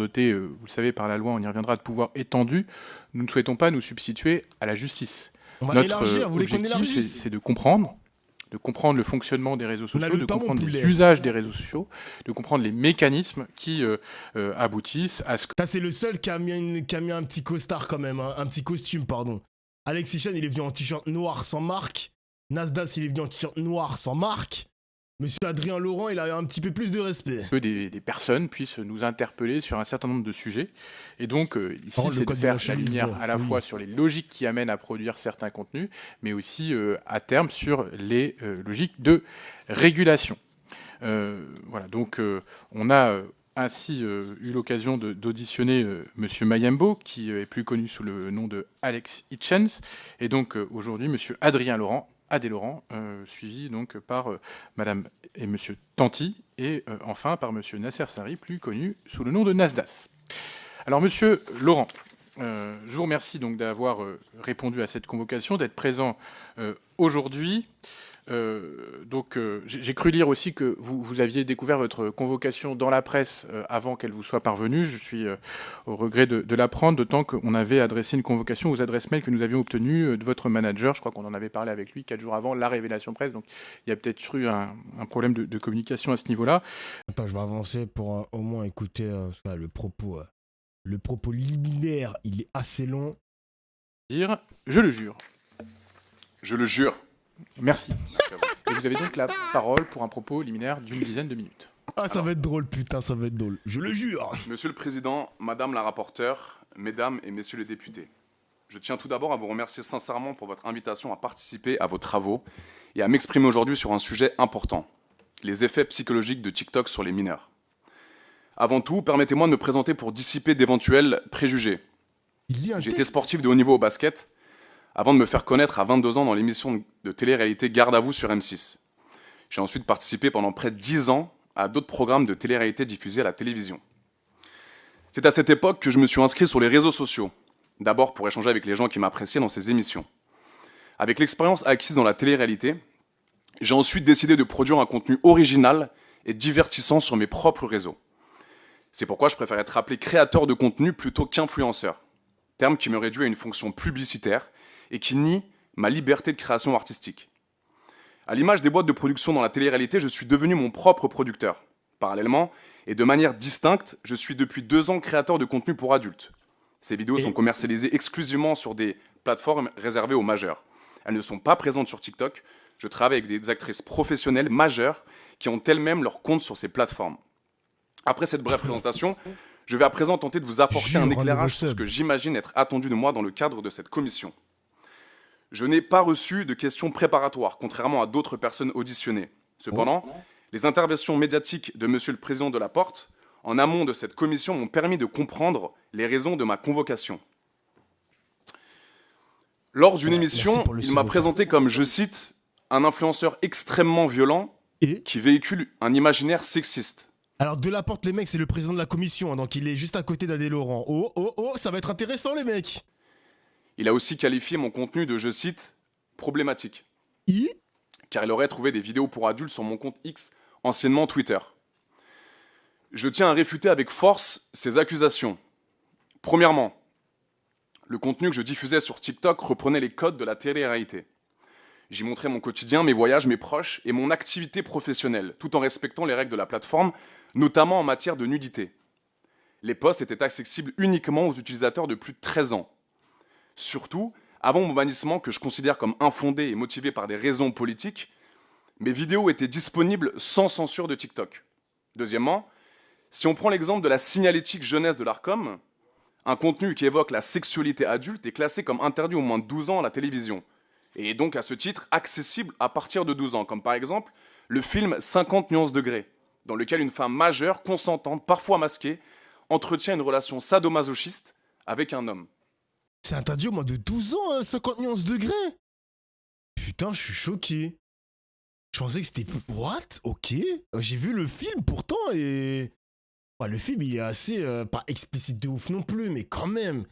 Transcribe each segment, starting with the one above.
dotés, vous le savez, par la loi, on y reviendra, de pouvoirs étendus, nous ne souhaitons pas nous substituer à la justice. On va Notre élargir, vous voulez qu'on objectif, élargisse? c'est de comprendre le fonctionnement des réseaux On a sociaux, le de temps, mon comprendre les poulet. usages des réseaux sociaux, de comprendre les mécanismes qui aboutissent à ce que... Ça, c'est le seul qui a mis un petit costard quand même, hein, un petit costume, pardon. Alex Hichon, il est venu en t-shirt noir sans marque. Nasdaq, il est venu en t-shirt noir sans marque. Monsieur Adrien Laurent, il a un petit peu plus de respect. Que des personnes puissent nous interpeller sur un certain nombre de sujets. Et donc, ici, Oh, le c'est de code de faire la la chemise, lumière bon, à la oui. fois sur les logiques qui amènent à produire certains contenus, mais aussi, à terme, sur les logiques de régulation. Voilà, donc, on a ainsi eu l'occasion d'auditionner Monsieur Mayembo, qui est plus connu sous le nom de Alex Hitchens, et donc aujourd'hui, Monsieur Adrien Laurent, Adé Laurent, suivi donc par Madame et Monsieur Tanti, et enfin par Monsieur Nasser Sari, plus connu sous le nom de Nasdas. Alors Monsieur Laurent, je vous remercie donc d'avoir répondu à cette convocation, d'être présent aujourd'hui. J'ai cru lire aussi que vous aviez découvert votre convocation dans la presse avant qu'elle vous soit parvenue. Je suis au regret de l'apprendre, d'autant qu'on avait adressé une convocation aux adresses mail que nous avions obtenues de votre manager. Je crois qu'on en avait parlé avec lui 4 jours avant la révélation presse. Donc il y a peut-être eu un problème de communication à ce niveau-là. Attends, je vais avancer pour au moins écouter le propos. Le propos liminaire, il est assez long. Je le jure. Je le jure. Merci. Et vous avez donc la parole pour un propos liminaire d'une dizaine de minutes. Ah, ça va être drôle, putain, ça va être drôle. Je le jure. Monsieur le Président, Madame la rapporteure, Mesdames et Messieurs les députés, je tiens tout d'abord à vous remercier sincèrement pour votre invitation à participer à vos travaux et à m'exprimer aujourd'hui sur un sujet important, les effets psychologiques de TikTok sur les mineurs. Avant tout, permettez-moi de me présenter pour dissiper d'éventuels préjugés. J'ai été sportif de haut niveau au basket, avant de me faire connaître à 22 ans dans l'émission de télé-réalité Garde à vous sur M6. J'ai ensuite participé pendant près de 10 ans à d'autres programmes de télé-réalité diffusés à la télévision. C'est à cette époque que je me suis inscrit sur les réseaux sociaux, d'abord pour échanger avec les gens qui m'appréciaient dans ces émissions. Avec l'expérience acquise dans la télé-réalité, j'ai ensuite décidé de produire un contenu original et divertissant sur mes propres réseaux. C'est pourquoi je préfère être appelé créateur de contenu plutôt qu'influenceur, terme qui me réduit à une fonction publicitaire et qui nie ma liberté de création artistique. À l'image des boîtes de production dans la télé-réalité, je suis devenu mon propre producteur. Parallèlement, et de manière distincte, je suis depuis 2 ans créateur de contenu pour adultes. Ces vidéos sont commercialisées exclusivement sur des plateformes réservées aux majeurs. Elles ne sont pas présentes sur TikTok. Je travaille avec des actrices professionnelles majeures qui ont elles-mêmes leur compte sur ces plateformes. Après cette brève présentation, je vais à présent tenter de vous apporter un éclairage sur ce que j'imagine être attendu de moi dans le cadre de cette commission. Je n'ai pas reçu de questions préparatoires, contrairement à d'autres personnes auditionnées. Cependant, les interventions médiatiques de Monsieur le Président de la Porte, en amont de cette commission, m'ont permis de comprendre les raisons de ma convocation. Lors d'une émission, il m'a présenté comme, je cite, un influenceur extrêmement violent qui véhicule un imaginaire sexiste. Alors, Delaporte, les mecs, c'est le président de la commission, hein, donc il est juste à côté d'Adé Laurent. Oh, ça va être intéressant, les mecs. Il a aussi qualifié mon contenu de, je cite, problématique. Car il aurait trouvé des vidéos pour adultes sur mon compte X, anciennement Twitter. Je tiens à réfuter avec force ces accusations. Premièrement, le contenu que je diffusais sur TikTok reprenait les codes de la télé-réalité. J'y montrais mon quotidien, mes voyages, mes proches et mon activité professionnelle, tout en respectant les règles de la plateforme, notamment en matière de nudité. Les posts étaient accessibles uniquement aux utilisateurs de plus de 13 ans. Surtout, avant mon bannissement que je considère comme infondé et motivé par des raisons politiques, mes vidéos étaient disponibles sans censure de TikTok. Deuxièmement, si on prend l'exemple de la signalétique jeunesse de l'Arcom, un contenu qui évoque la sexualité adulte est classé comme interdit au moins de 12 ans à la télévision, et est donc à ce titre accessible à partir de 12 ans, comme par exemple le film 50 nuances degrés, dans lequel une femme majeure, consentante, parfois masquée, entretient une relation sadomasochiste avec un homme. C'est interdit au moins de 12 ans, 50 nuances degrés. Putain, je suis choqué. Je pensais que c'était... What? Ok. J'ai vu le film pourtant et... Ouais, le film, il est assez... pas explicite de ouf non plus, mais quand même.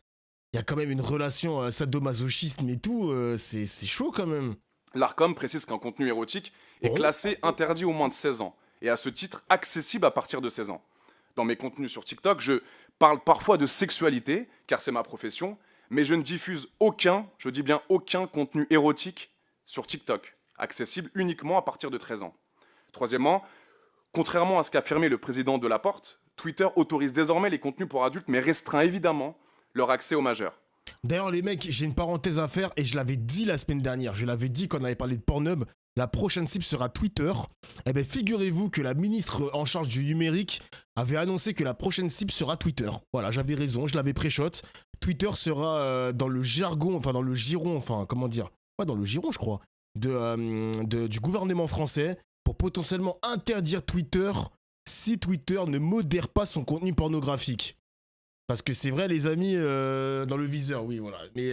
Il y a quand même une relation sadomasochisme et tout. C'est chaud quand même. L'Arcom précise qu'un contenu érotique est classé interdit aux moins de 16 ans et à ce titre accessible à partir de 16 ans. Dans mes contenus sur TikTok, je parle parfois de sexualité, car c'est ma profession, mais je ne diffuse aucun, je dis bien aucun contenu érotique sur TikTok, accessible uniquement à partir de 13 ans. Troisièmement, contrairement à ce qu'affirmait le président de Laporte, Twitter autorise désormais les contenus pour adultes, mais restreint évidemment leur accès aux majeurs. D'ailleurs, les mecs, j'ai une parenthèse à faire et je l'avais dit la semaine dernière. Je l'avais dit quand on avait parlé de Pornhub. La prochaine cible sera Twitter. Eh bien, figurez-vous que la ministre en charge du numérique avait annoncé que la prochaine cible sera Twitter. Voilà, j'avais raison, je l'avais pré-shot. Twitter sera dans le jargon, enfin dans le giron, enfin comment dire, ouais, dans le giron, je crois, du gouvernement français pour potentiellement interdire Twitter si Twitter ne modère pas son contenu pornographique. Parce que c'est vrai, les amis, dans le viseur, oui, voilà. Mais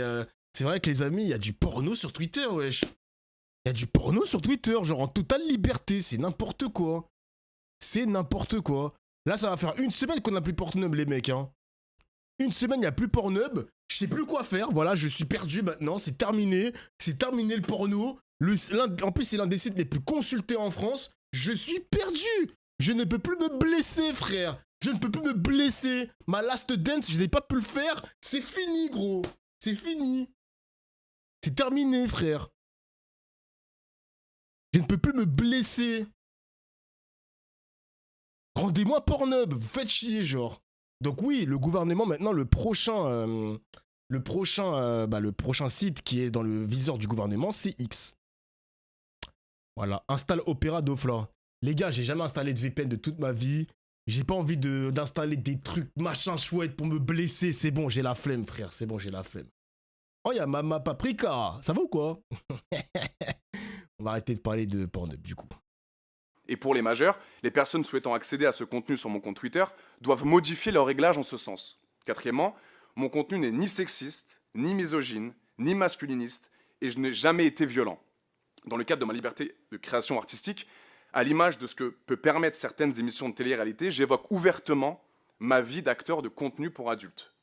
c'est vrai que les amis, il y a du porno sur Twitter, wesh. Il y a du porno sur Twitter, genre en totale liberté, c'est n'importe quoi. C'est n'importe quoi. Là, ça va faire une semaine qu'on n'a plus Pornhub, les mecs, hein. Une semaine, il n'y a plus Pornhub. Je sais plus quoi faire, voilà, je suis perdu maintenant, c'est terminé. C'est terminé le porno. En plus, c'est l'un des sites les plus consultés en France. Je suis perdu. Je ne peux plus me blesser, frère. Je ne peux plus me blesser. Ma last dance, je n'ai pas pu le faire. C'est fini, gros. C'est fini. C'est terminé, frère. Je ne peux plus me blesser. Rendez-moi Pornhub. Vous faites chier, genre. Donc oui, le gouvernement, maintenant, le prochain site qui est dans le viseur du gouvernement, c'est X. Voilà. Installe Opera Dofla. Les gars, j'ai jamais installé de VPN de toute ma vie. J'ai pas envie d'installer des trucs machin chouette pour me blesser. C'est bon, j'ai la flemme, frère. C'est bon, j'ai la flemme. Oh, il y a Mama Paprika. Ça va ou quoi? On va arrêter de parler de Pornhub, du coup. Et pour les majeurs, les personnes souhaitant accéder à ce contenu sur mon compte Twitter doivent modifier leur réglage en ce sens. Quatrièmement, mon contenu n'est ni sexiste, ni misogyne, ni masculiniste, et je n'ai jamais été violent. Dans le cadre de ma liberté de création artistique, à l'image de ce que peut permettre certaines émissions de télé-réalité, j'évoque ouvertement ma vie d'acteur de contenu pour adultes.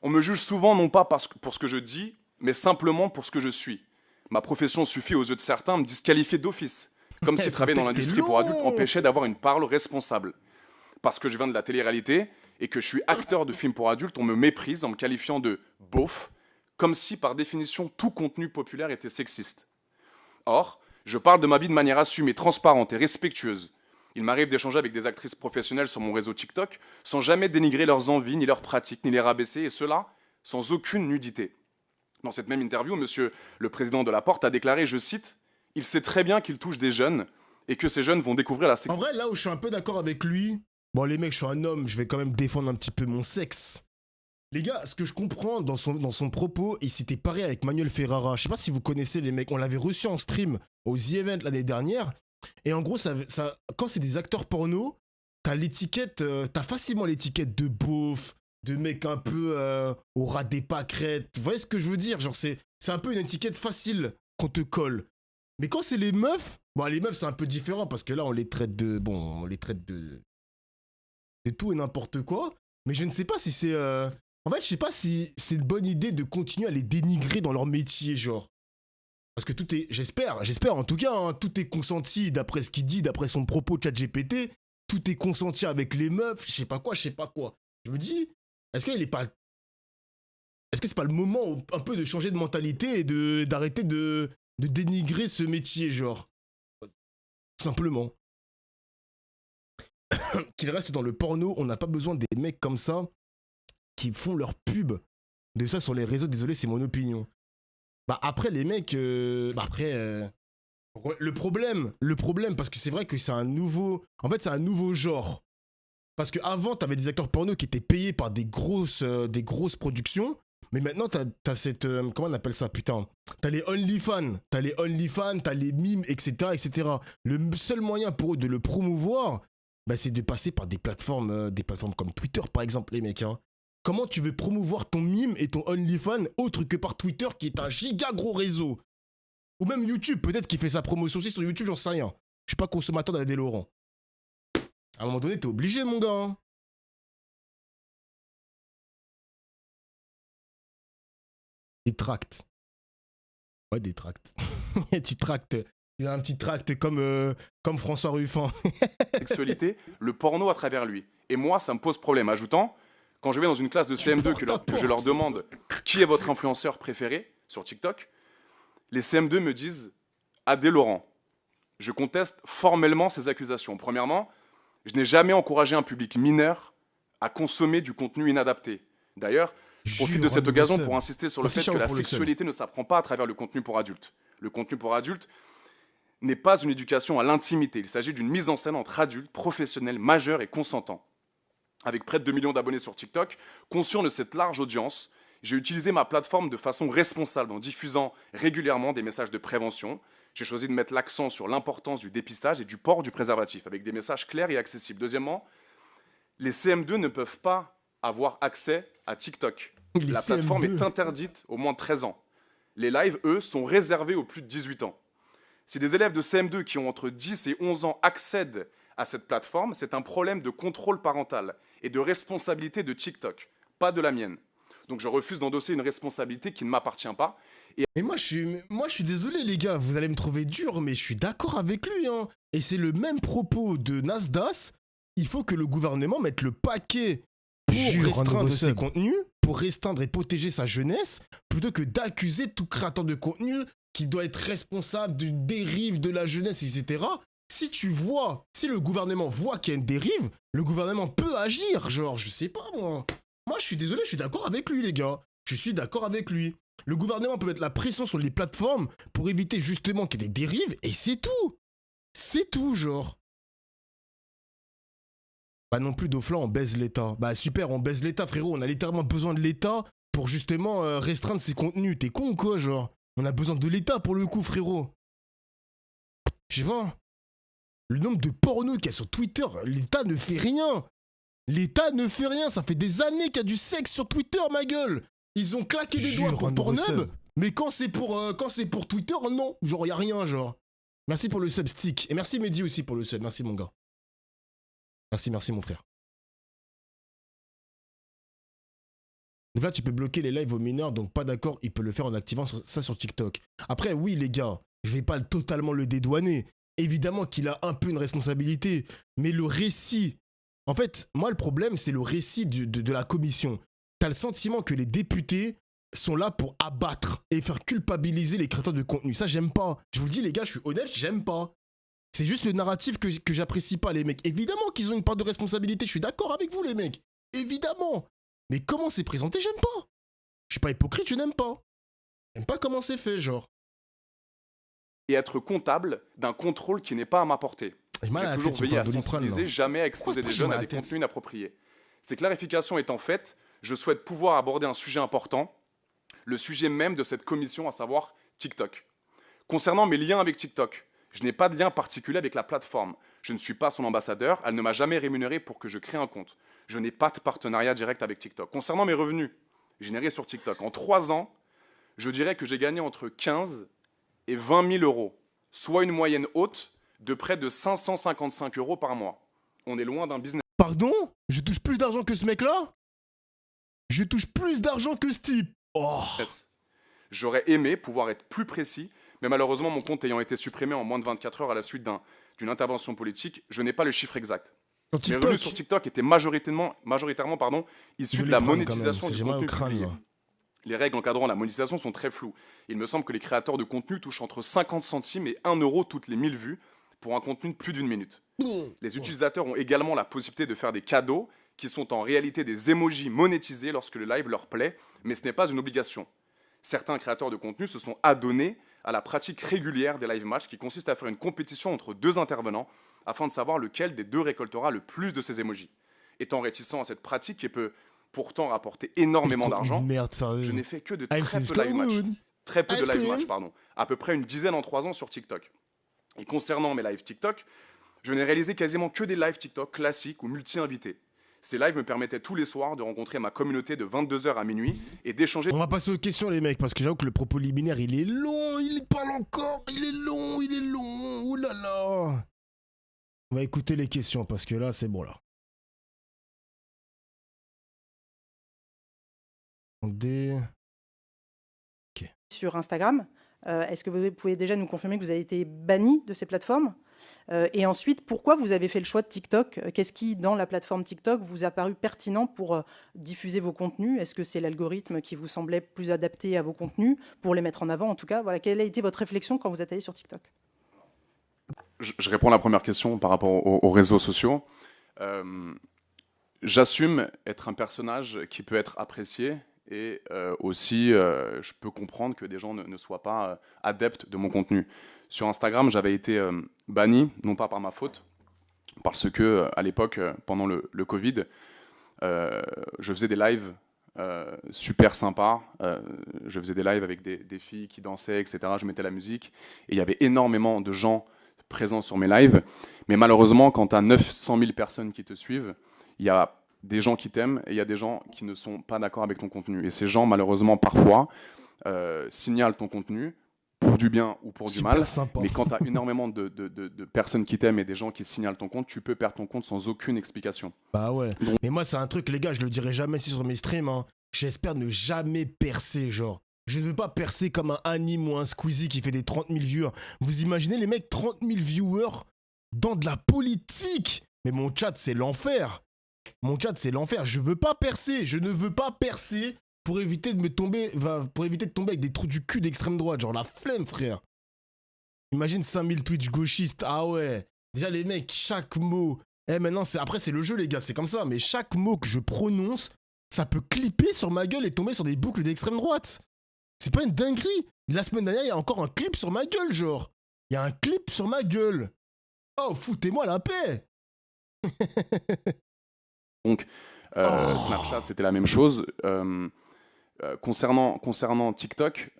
On me juge souvent non pas pour ce que je dis, mais simplement pour ce que je suis. Ma profession suffit aux yeux de certains à me disqualifier d'office, comme si travailler dans l'industrie pour adultes empêchait d'avoir une parole responsable. Parce que je viens de la télé-réalité et que je suis acteur de films pour adultes, on me méprise en me qualifiant de beauf, comme si par définition tout contenu populaire était sexiste. Or, je parle de ma vie de manière assumée, transparente et respectueuse. Il m'arrive d'échanger avec des actrices professionnelles sur mon réseau TikTok sans jamais dénigrer leurs envies, ni leurs pratiques, ni les rabaisser, et cela sans aucune nudité. Dans cette même interview, monsieur le président de Laporte a déclaré, je cite, « Il sait très bien qu'il touche des jeunes et que ces jeunes vont découvrir la sexualité. » En vrai, là où je suis un peu d'accord avec lui, bon les mecs, je suis un homme, je vais quand même défendre un petit peu mon sexe. Les gars, ce que je comprends dans son propos, il s'était paré avec Manuel Ferrara. Je sais pas si vous connaissez les mecs, on l'avait reçu en stream au The Event l'année dernière. Et en gros, quand c'est des acteurs porno, t'as facilement l'étiquette de beauf, de mec un peu au ras des pâquerettes. Vous voyez ce que je veux dire? Genre, c'est un peu une étiquette facile qu'on te colle. Mais quand c'est les meufs, bon, les meufs, c'est un peu différent parce que là, on les traite de tout et n'importe quoi. Mais je ne sais pas si c'est. En fait, je sais pas si c'est une bonne idée de continuer à les dénigrer dans leur métier, genre. Parce que tout est. J'espère en tout cas, hein, tout est consenti d'après ce qu'il dit, d'après son propos ChatGPT. Tout est consenti avec les meufs, je sais pas quoi. Je me dis, est-ce que c'est pas le moment un peu de changer de mentalité et d'arrêter de dénigrer ce métier, genre. Tout simplement. Qu'il reste dans le porno, on n'a pas besoin des mecs comme ça qui font leur pub de ça sur les réseaux. Désolé, c'est mon opinion. Bah après les mecs, le problème, parce que c'est vrai que c'est un nouveau, en fait c'est un nouveau genre. Parce qu'avant t'avais des acteurs porno qui étaient payés par des grosses productions, mais maintenant t'as cette, comment on appelle ça, putain, t'as les OnlyFans, t'as les mimes, etc., etc. Le seul moyen pour eux de le promouvoir, bah, c'est de passer par des plateformes comme Twitter par exemple, les mecs, hein. Comment tu veux promouvoir ton mime et ton OnlyFans autre que par Twitter qui est un giga gros réseau? Ou même YouTube, peut-être qu'il fait sa promotion aussi sur YouTube, j'en sais rien. Je suis pas consommateur d'Adèle Laurent. À un moment donné, t'es obligé, mon gars. Hein. Des tracts. Ouais, des tracts. Tu tractes. Il a un petit tract comme François Ruffin. Sexualité, le porno à travers lui. Et moi, ça me pose problème, ajoutant Quand je vais dans une classe de CM2 que je leur demande qui est votre influenceur préféré sur TikTok, les CM2 me disent Adé Laurent. Je conteste formellement ces accusations. Premièrement, je n'ai jamais encouragé un public mineur à consommer du contenu inadapté. D'ailleurs, je profite de cette occasion pour insister sur le fait que la sexualité ne s'apprend pas à travers le contenu pour adultes. Le contenu pour adultes n'est pas une éducation à l'intimité. Il s'agit d'une mise en scène entre adultes, professionnels, majeurs et consentants. Avec près de 2 millions d'abonnés sur TikTok, conscient de cette large audience, j'ai utilisé ma plateforme de façon responsable en diffusant régulièrement des messages de prévention. J'ai choisi de mettre l'accent sur l'importance du dépistage et du port du préservatif, avec des messages clairs et accessibles. Deuxièmement, les CM2 ne peuvent pas avoir accès à TikTok. La plateforme est interdite aux moins de 13 ans. Les lives, eux, sont réservés aux plus de 18 ans. Si des élèves de CM2 qui ont entre 10 et 11 ans accèdent à cette plateforme, c'est un problème de contrôle parental et de responsabilité de TikTok, pas de la mienne. Donc je refuse d'endosser une responsabilité qui ne m'appartient pas. Et moi je suis désolé les gars, vous allez me trouver dur, mais je suis d'accord avec lui, hein. Et c'est le même propos de Nasdaq. Il faut que le gouvernement mette le paquet pour restreindre ses contenus, pour restreindre et protéger sa jeunesse, plutôt que d'accuser tout créateur de contenu qui doit être responsable d'une dérive de la jeunesse, etc. Si le gouvernement voit qu'il y a une dérive, le gouvernement peut agir, genre, je sais pas moi. Moi je suis désolé, je suis d'accord avec lui les gars. Je suis d'accord avec lui. Le gouvernement peut mettre la pression sur les plateformes pour éviter justement qu'il y ait des dérives, et c'est tout. C'est tout, genre. Bah non plus, Doflan, on baise l'État. Bah super, on baise l'État, frérot. On a littéralement besoin de l'État pour justement restreindre ses contenus. T'es con ou quoi, genre? On a besoin de l'État pour le coup, frérot. Je sais pas. Le nombre de pornos qu'il y a sur Twitter, l'État ne fait rien. L'État ne fait rien. Ça fait des années qu'il y a du sexe sur Twitter, ma gueule. Ils ont claqué des doigts pour Pornhub, mais quand c'est pour Twitter, non. Genre, y a rien, genre. Merci pour le sub, Stick. Et merci Mehdi aussi pour le sub. Merci, mon gars. Merci, mon frère. Donc là, tu peux bloquer les lives aux mineurs, donc pas d'accord, il peut le faire en activant ça sur TikTok. Après, oui, les gars, je vais pas totalement le dédouaner. Évidemment qu'il a un peu une responsabilité, mais le récit... En fait, moi, le problème, c'est le récit de la commission. T'as le sentiment que les députés sont là pour abattre et faire culpabiliser les créateurs de contenu. Ça, j'aime pas. Je vous le dis, les gars, je suis honnête, j'aime pas. C'est juste le narratif que j'apprécie pas, les mecs. Évidemment qu'ils ont une part de responsabilité, je suis d'accord avec vous, les mecs. Évidemment. Mais comment c'est présenté, j'aime pas. Je suis pas hypocrite, je n'aime pas. J'aime pas comment c'est fait, genre. Et être comptable d'un contrôle qui n'est pas à ma portée. J'ai toujours veillé à sensibiliser, jamais à exposer des jeunes à des contenus inappropriés. Ces clarifications étant faites, je souhaite pouvoir aborder un sujet important, le sujet même de cette commission, à savoir TikTok. Concernant mes liens avec TikTok, je n'ai pas de lien particulier avec la plateforme. Je ne suis pas son ambassadeur, elle ne m'a jamais rémunéré pour que je crée un compte. Je n'ai pas de partenariat direct avec TikTok. Concernant mes revenus générés sur TikTok, en 3 ans, je dirais que j'ai gagné entre 15 et 20 000 euros, soit une moyenne haute de près de 555 euros par mois. On est loin d'un business. Pardon? Je touche plus d'argent que ce mec-là? Je touche plus d'argent que ce type. Oh. J'aurais aimé pouvoir être plus précis, mais malheureusement, mon compte ayant été supprimé en moins de 24 heures à la suite d'une intervention politique, je n'ai pas le chiffre exact. Mes revenus sur TikTok étaient majoritairement issus de la monétisation du contenu publié. Les règles encadrant la monétisation sont très floues. Il me semble que les créateurs de contenu touchent entre 50 centimes et 1 euro toutes les 1000 vues pour un contenu de plus d'1 minute. Les utilisateurs ont également la possibilité de faire des cadeaux qui sont en réalité des emojis monétisés lorsque le live leur plaît, mais ce n'est pas une obligation. Certains créateurs de contenu se sont adonnés à la pratique régulière des live matchs qui consiste à faire une compétition entre 2 intervenants afin de savoir lequel des 2 récoltera le plus de ces emojis. Étant réticent à cette pratique qui peut pourtant rapporter énormément d'argent, je n'ai fait que de très peu de live match. Très peu de live match, pardon. À peu près une dizaine en 3 ans sur TikTok. Et concernant mes lives TikTok, je n'ai réalisé quasiment que des lives TikTok classiques ou multi-invités. Ces lives me permettaient tous les soirs de rencontrer ma communauté de 22h à minuit et d'échanger... On va passer aux questions les mecs, parce que j'avoue que le propos liminaire il est long, il parle encore, il est long, oulala. On va écouter les questions parce que là c'est bon là. Sur Instagram, est-ce que vous pouvez déjà nous confirmer que vous avez été banni de ces plateformes? Et ensuite, pourquoi vous avez fait le choix de TikTok? Qu'est-ce qui, dans la plateforme TikTok, vous a paru pertinent pour diffuser vos contenus? Est-ce que c'est l'algorithme qui vous semblait plus adapté à vos contenus, pour les mettre en avant en tout cas? Voilà, quelle a été votre réflexion quand vous êtes allé sur TikTok? Je réponds à la première question par rapport aux réseaux sociaux. J'assume être un personnage qui peut être apprécié et aussi je peux comprendre que des gens ne soient pas adeptes de mon contenu. Sur Instagram, j'avais été banni, non pas par ma faute, parce que à l'époque, pendant le Covid, je faisais des lives super sympas. Je faisais des lives avec des filles qui dansaient, etc. Je mettais la musique et il y avait énormément de gens présents sur mes lives. Mais malheureusement, quand tu as 900 000 personnes qui te suivent, il y a des gens qui t'aiment et il y a des gens qui ne sont pas d'accord avec ton contenu. Et ces gens, malheureusement, parfois, signalent ton contenu pour du bien ou pour du mal. Sympa. Mais quand tu as énormément de personnes qui t'aiment et des gens qui signalent ton compte, tu peux perdre ton compte sans aucune explication. Bah ouais. Mais moi, c'est un truc, les gars, je le dirai jamais ici sur mes streams. Hein. J'espère ne jamais percer, genre. Je ne veux pas percer comme un Anime ou un Squeezie qui fait des 30 000 viewers. Vous imaginez les mecs, 30 000 viewers dans de la politique? Mais mon chat, c'est l'enfer. Mon chat, c'est l'enfer. Je veux pas percer. Je ne veux pas percer pour éviter de tomber avec des trous du cul d'extrême droite. Genre la flemme, frère. Imagine 5000 Twitch gauchistes. Ah ouais. Déjà, les mecs, chaque mot. Maintenant, après, c'est le jeu, les gars. C'est comme ça. Mais chaque mot que je prononce, ça peut clipper sur ma gueule et tomber sur des boucles d'extrême droite. C'est pas une dinguerie. La semaine dernière, il y a encore un clip sur ma gueule, genre. Il y a un clip sur ma gueule. Oh, foutez-moi la paix. Donc, Snapchat, c'était la même chose. Concernant TikTok,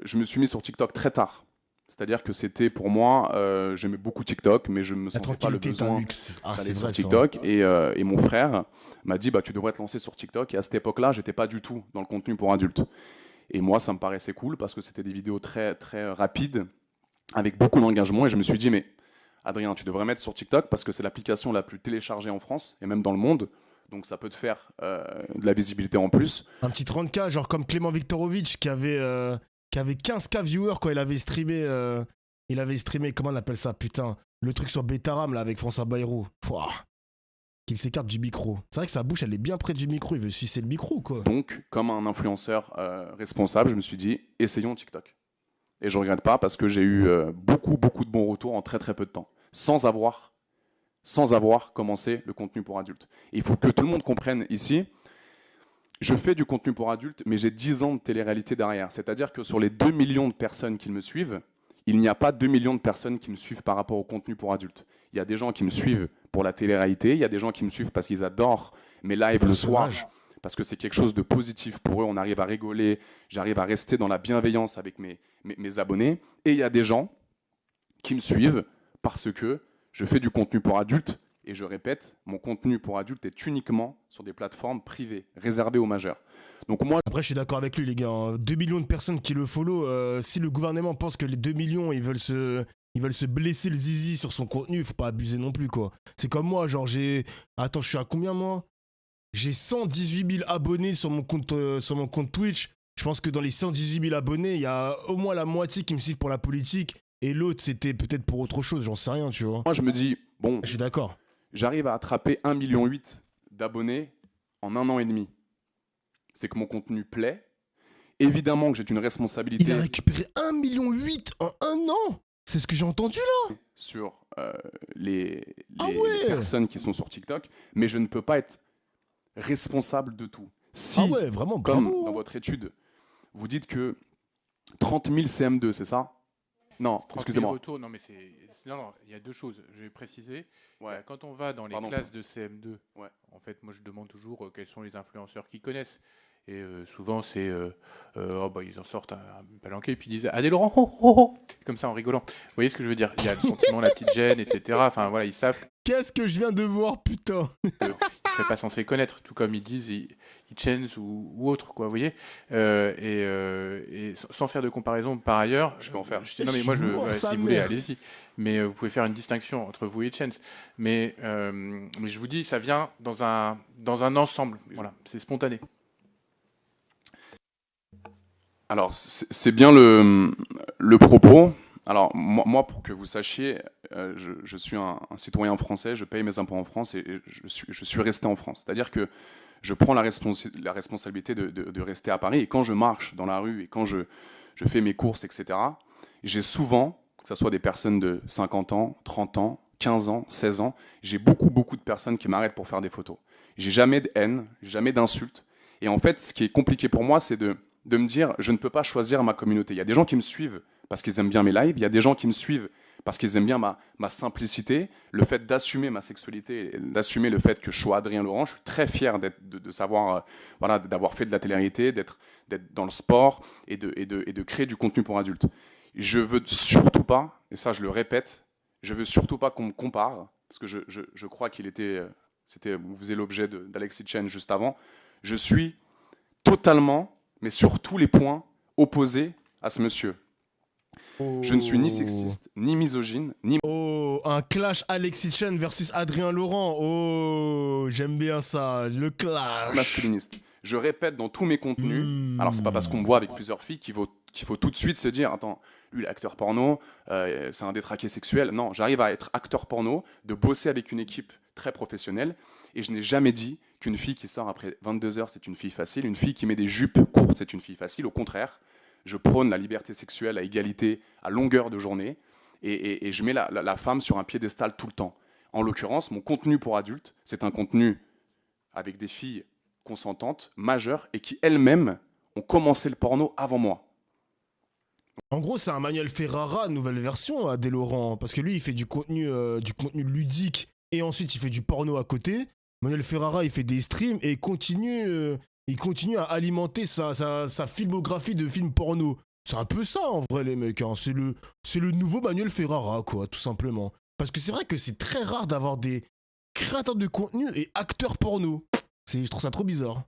je me suis mis sur TikTok très tard. C'est-à-dire que c'était pour moi, j'aimais beaucoup TikTok, mais je ne me sentais pas le besoin d'aller sur TikTok. Et mon frère m'a dit, bah, tu devrais te lancer sur TikTok. Et à cette époque-là, j'étais pas du tout dans le contenu pour adultes. Et moi, ça me paraissait cool parce que c'était des vidéos très, très rapides, avec beaucoup d'engagement. Et je me suis dit, mais Adrien, tu devrais mettre sur TikTok parce que c'est l'application la plus téléchargée en France et même dans le monde. Donc ça peut te faire de la visibilité en plus. Un petit 30K, genre comme Clément Viktorovitch qui avait 15K viewers quand il avait streamé, comment on appelle ça, putain, le truc sur Betaram là avec François Bayrou. Pouah, qu'il s'écarte du micro. C'est vrai que sa bouche elle est bien près du micro, il veut sucer le micro quoi. Donc comme un influenceur responsable, je me suis dit essayons TikTok. Et je regrette pas parce que j'ai eu beaucoup de bons retours en très très peu de temps, sans avoir commencé le contenu pour adultes. Et il faut que tout le monde comprenne ici, je fais du contenu pour adultes, mais j'ai 10 ans de télé-réalité derrière. C'est-à-dire que sur les 2 millions de personnes qui me suivent, il n'y a pas 2 millions de personnes qui me suivent par rapport au contenu pour adultes. Il y a des gens qui me suivent pour la télé-réalité, il y a des gens qui me suivent parce qu'ils adorent mes lives le soir, parce que c'est quelque chose de positif pour eux, on arrive à rigoler, j'arrive à rester dans la bienveillance avec mes abonnés. Et il y a des gens qui me suivent parce que je fais du contenu pour adultes, et je répète, mon contenu pour adultes est uniquement sur des plateformes privées, réservées aux majeurs. Donc moi, après, je suis d'accord avec lui, les gars. Hein. 2 millions de personnes qui le follow, si le gouvernement pense que les 2 millions, ils veulent se blesser le zizi sur son contenu, faut pas abuser non plus, quoi. C'est comme moi, genre Attends, je suis à combien, moi? J'ai 118 000 abonnés sur mon compte Twitch. Je pense que dans les 118 000 abonnés, il y a au moins la moitié qui me suivent pour la politique. Et l'autre, c'était peut-être pour autre chose, j'en sais rien, tu vois. Moi, je me dis, bon, je suis d'accord. J'arrive à attraper 1,8 million d'abonnés en 1 an et demi. C'est que mon contenu plaît. Évidemment que j'ai une responsabilité. Il a récupéré 1,8 million en 1 an. C'est ce que j'ai entendu là. Sur les personnes qui sont sur TikTok. Mais je ne peux pas être responsable de tout. Si, vraiment, bravo. Comme dans votre étude, vous dites que 30 000 CM2, c'est ça? Non, excusez-moi. Non, mais non, il y a deux choses. Je vais préciser. Ouais. Quand on va dans les classes de CM2, en fait, moi, je demande toujours quels sont les influenceurs qu'ils connaissent. Et souvent, c'est ils en sortent un palanquet et puis ils disent Adé Laurent, comme ça en rigolant. Vous voyez ce que je veux dire? Il y a le sentiment, la petite gêne, etc. Enfin voilà, ils savent. Qu'est-ce que je viens de voir, putain? Ils ne seraient pas censés connaître, tout comme ils disent Hitchens ou autre, quoi, vous voyez. Et sans faire de comparaison par ailleurs. Je peux en faire. Non, mais moi, si vous voulez, allez-y. Mais vous pouvez faire une distinction entre vous et Hitchens. Mais je vous dis, ça vient dans un ensemble. Voilà, c'est spontané. Alors, c'est bien le propos. Alors, moi, pour que vous sachiez, je suis un citoyen français, je paye mes impôts en France et je suis resté en France. C'est-à-dire que je prends la responsabilité de rester à Paris. Et quand je marche dans la rue et quand je fais mes courses, etc., j'ai souvent, que ce soit des personnes de 50 ans, 30 ans, 15 ans, 16 ans, j'ai beaucoup de personnes qui m'arrêtent pour faire des photos. J'ai jamais de haine, jamais d'insultes. Et en fait, ce qui est compliqué pour moi, c'est de me dire, je ne peux pas choisir ma communauté. Il y a des gens qui me suivent parce qu'ils aiment bien mes lives, il y a des gens qui me suivent parce qu'ils aiment bien ma simplicité, le fait d'assumer ma sexualité, d'assumer le fait que je sois Adrien Laurent. Je suis très fier de savoir, voilà, d'avoir fait de la télé-réalité, d'être dans le sport et de créer du contenu pour adultes. Je veux surtout pas, et ça je le répète, je veux surtout pas qu'on me compare, parce que je crois qu'il était, vous faisiez l'objet d'Alexis Chen juste avant. Je suis totalement, mais sur tous les points, opposé à ce monsieur. Je ne suis ni sexiste, ni misogyne, ni... Oh, un clash Alexis Chen versus Adrien Laurent. Oh, j'aime bien ça, le clash. masculiniste. Je répète dans tous mes contenus, alors c'est pas parce qu'on me voit avec plusieurs filles qu'il faut tout de suite se dire, attends, lui il est acteur porno, c'est un détraqué sexuel. Non, j'arrive à être acteur porno, de bosser avec une équipe très professionnelle, et je n'ai jamais dit qu'une fille qui sort après 22h c'est une fille facile, une fille qui met des jupes courtes c'est une fille facile. Au contraire, je prône la liberté sexuelle à égalité, à longueur de journée, et je mets la femme sur un piédestal tout le temps. En l'occurrence, mon contenu pour adultes, c'est un contenu avec des filles consentantes, majeures, et qui elles-mêmes ont commencé le porno avant moi. En gros, c'est un Manuel Ferrara, nouvelle version, Adrien Laurent, parce que lui, il fait du contenu ludique, et ensuite il fait du porno à côté. Manuel Ferrara, il fait des streams, et il continue à alimenter sa filmographie de films porno. C'est un peu ça, en vrai, les mecs. Hein. C'est le nouveau Manuel Ferrara, quoi, tout simplement. Parce que c'est vrai que c'est très rare d'avoir des créateurs de contenu et acteurs porno. Je trouve ça trop bizarre.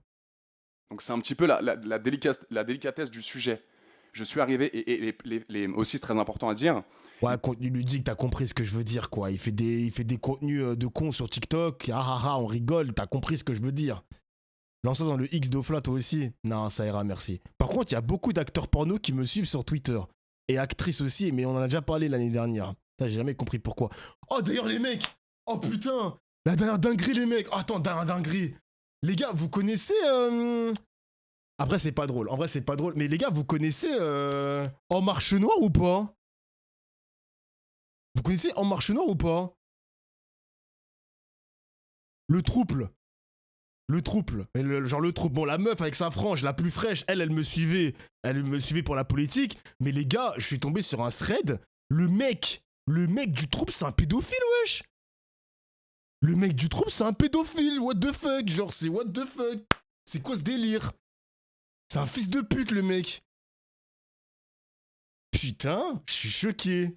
Donc c'est un petit peu la délicatesse du sujet. Je suis arrivé, et aussi très important à dire... Ouais, contenu ludique, t'as compris ce que je veux dire, quoi. Il fait des contenus de cons sur TikTok. Ah ah ah, on rigole, t'as compris ce que je veux dire. Lance ça dans le X d'Ofla, toi aussi. Non, ça ira, merci. Par contre, il y a beaucoup d'acteurs porno qui me suivent sur Twitter. Et actrices aussi, mais on en a déjà parlé l'année dernière. Ça, j'ai jamais compris pourquoi. Oh, d'ailleurs, les mecs. Oh, putain. La dernière dinguerie, les mecs. Oh, attends, dernière dinguerie. Les gars, vous connaissez... Après, c'est pas drôle. En vrai, c'est pas drôle. Mais les gars, vous connaissez En Marche Noire ou pas? Vous connaissez En Marche Noire ou pas? Le trouble. Le trouble. Genre le trouble. Bon, la meuf avec sa frange, la plus fraîche, elle me suivait. Elle me suivait pour la politique. Mais les gars, je suis tombé sur un thread. Le mec du trouble, c'est un pédophile, wesh. Le mec du trouble, c'est un pédophile. What the fuck? Genre, c'est what the fuck? C'est quoi ce délire? C'est un fils de pute, le mec. Putain, je suis choqué.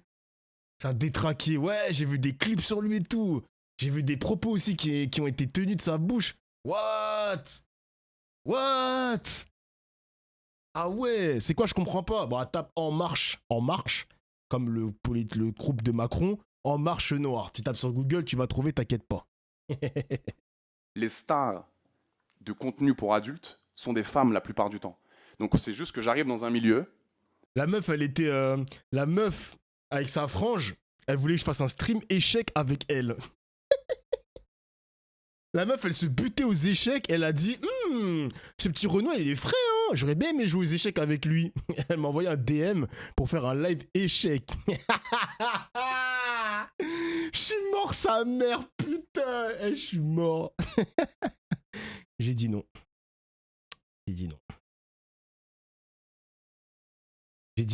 C'est un détraqué. Ouais, j'ai vu des clips sur lui et tout. J'ai vu des propos aussi qui ont été tenus de sa bouche. What? Ah ouais, c'est quoi, je comprends pas. Bon, tape En Marche, comme le groupe de Macron, En Marche Noire. Tu tapes sur Google, tu vas trouver, t'inquiète pas. Les stars de contenu pour adultes sont des femmes la plupart du temps. Donc c'est juste que j'arrive dans un milieu. La meuf, la meuf, avec sa frange, elle voulait que je fasse un stream échec avec elle. La meuf, elle se butait aux échecs, elle a dit ce petit Renoir, il est frais, hein. J'aurais bien aimé jouer aux échecs avec lui. Elle m'a envoyé un DM pour faire un live échec. Je suis mort, sa mère, putain. Je suis mort. J'ai dit non. J'ai dit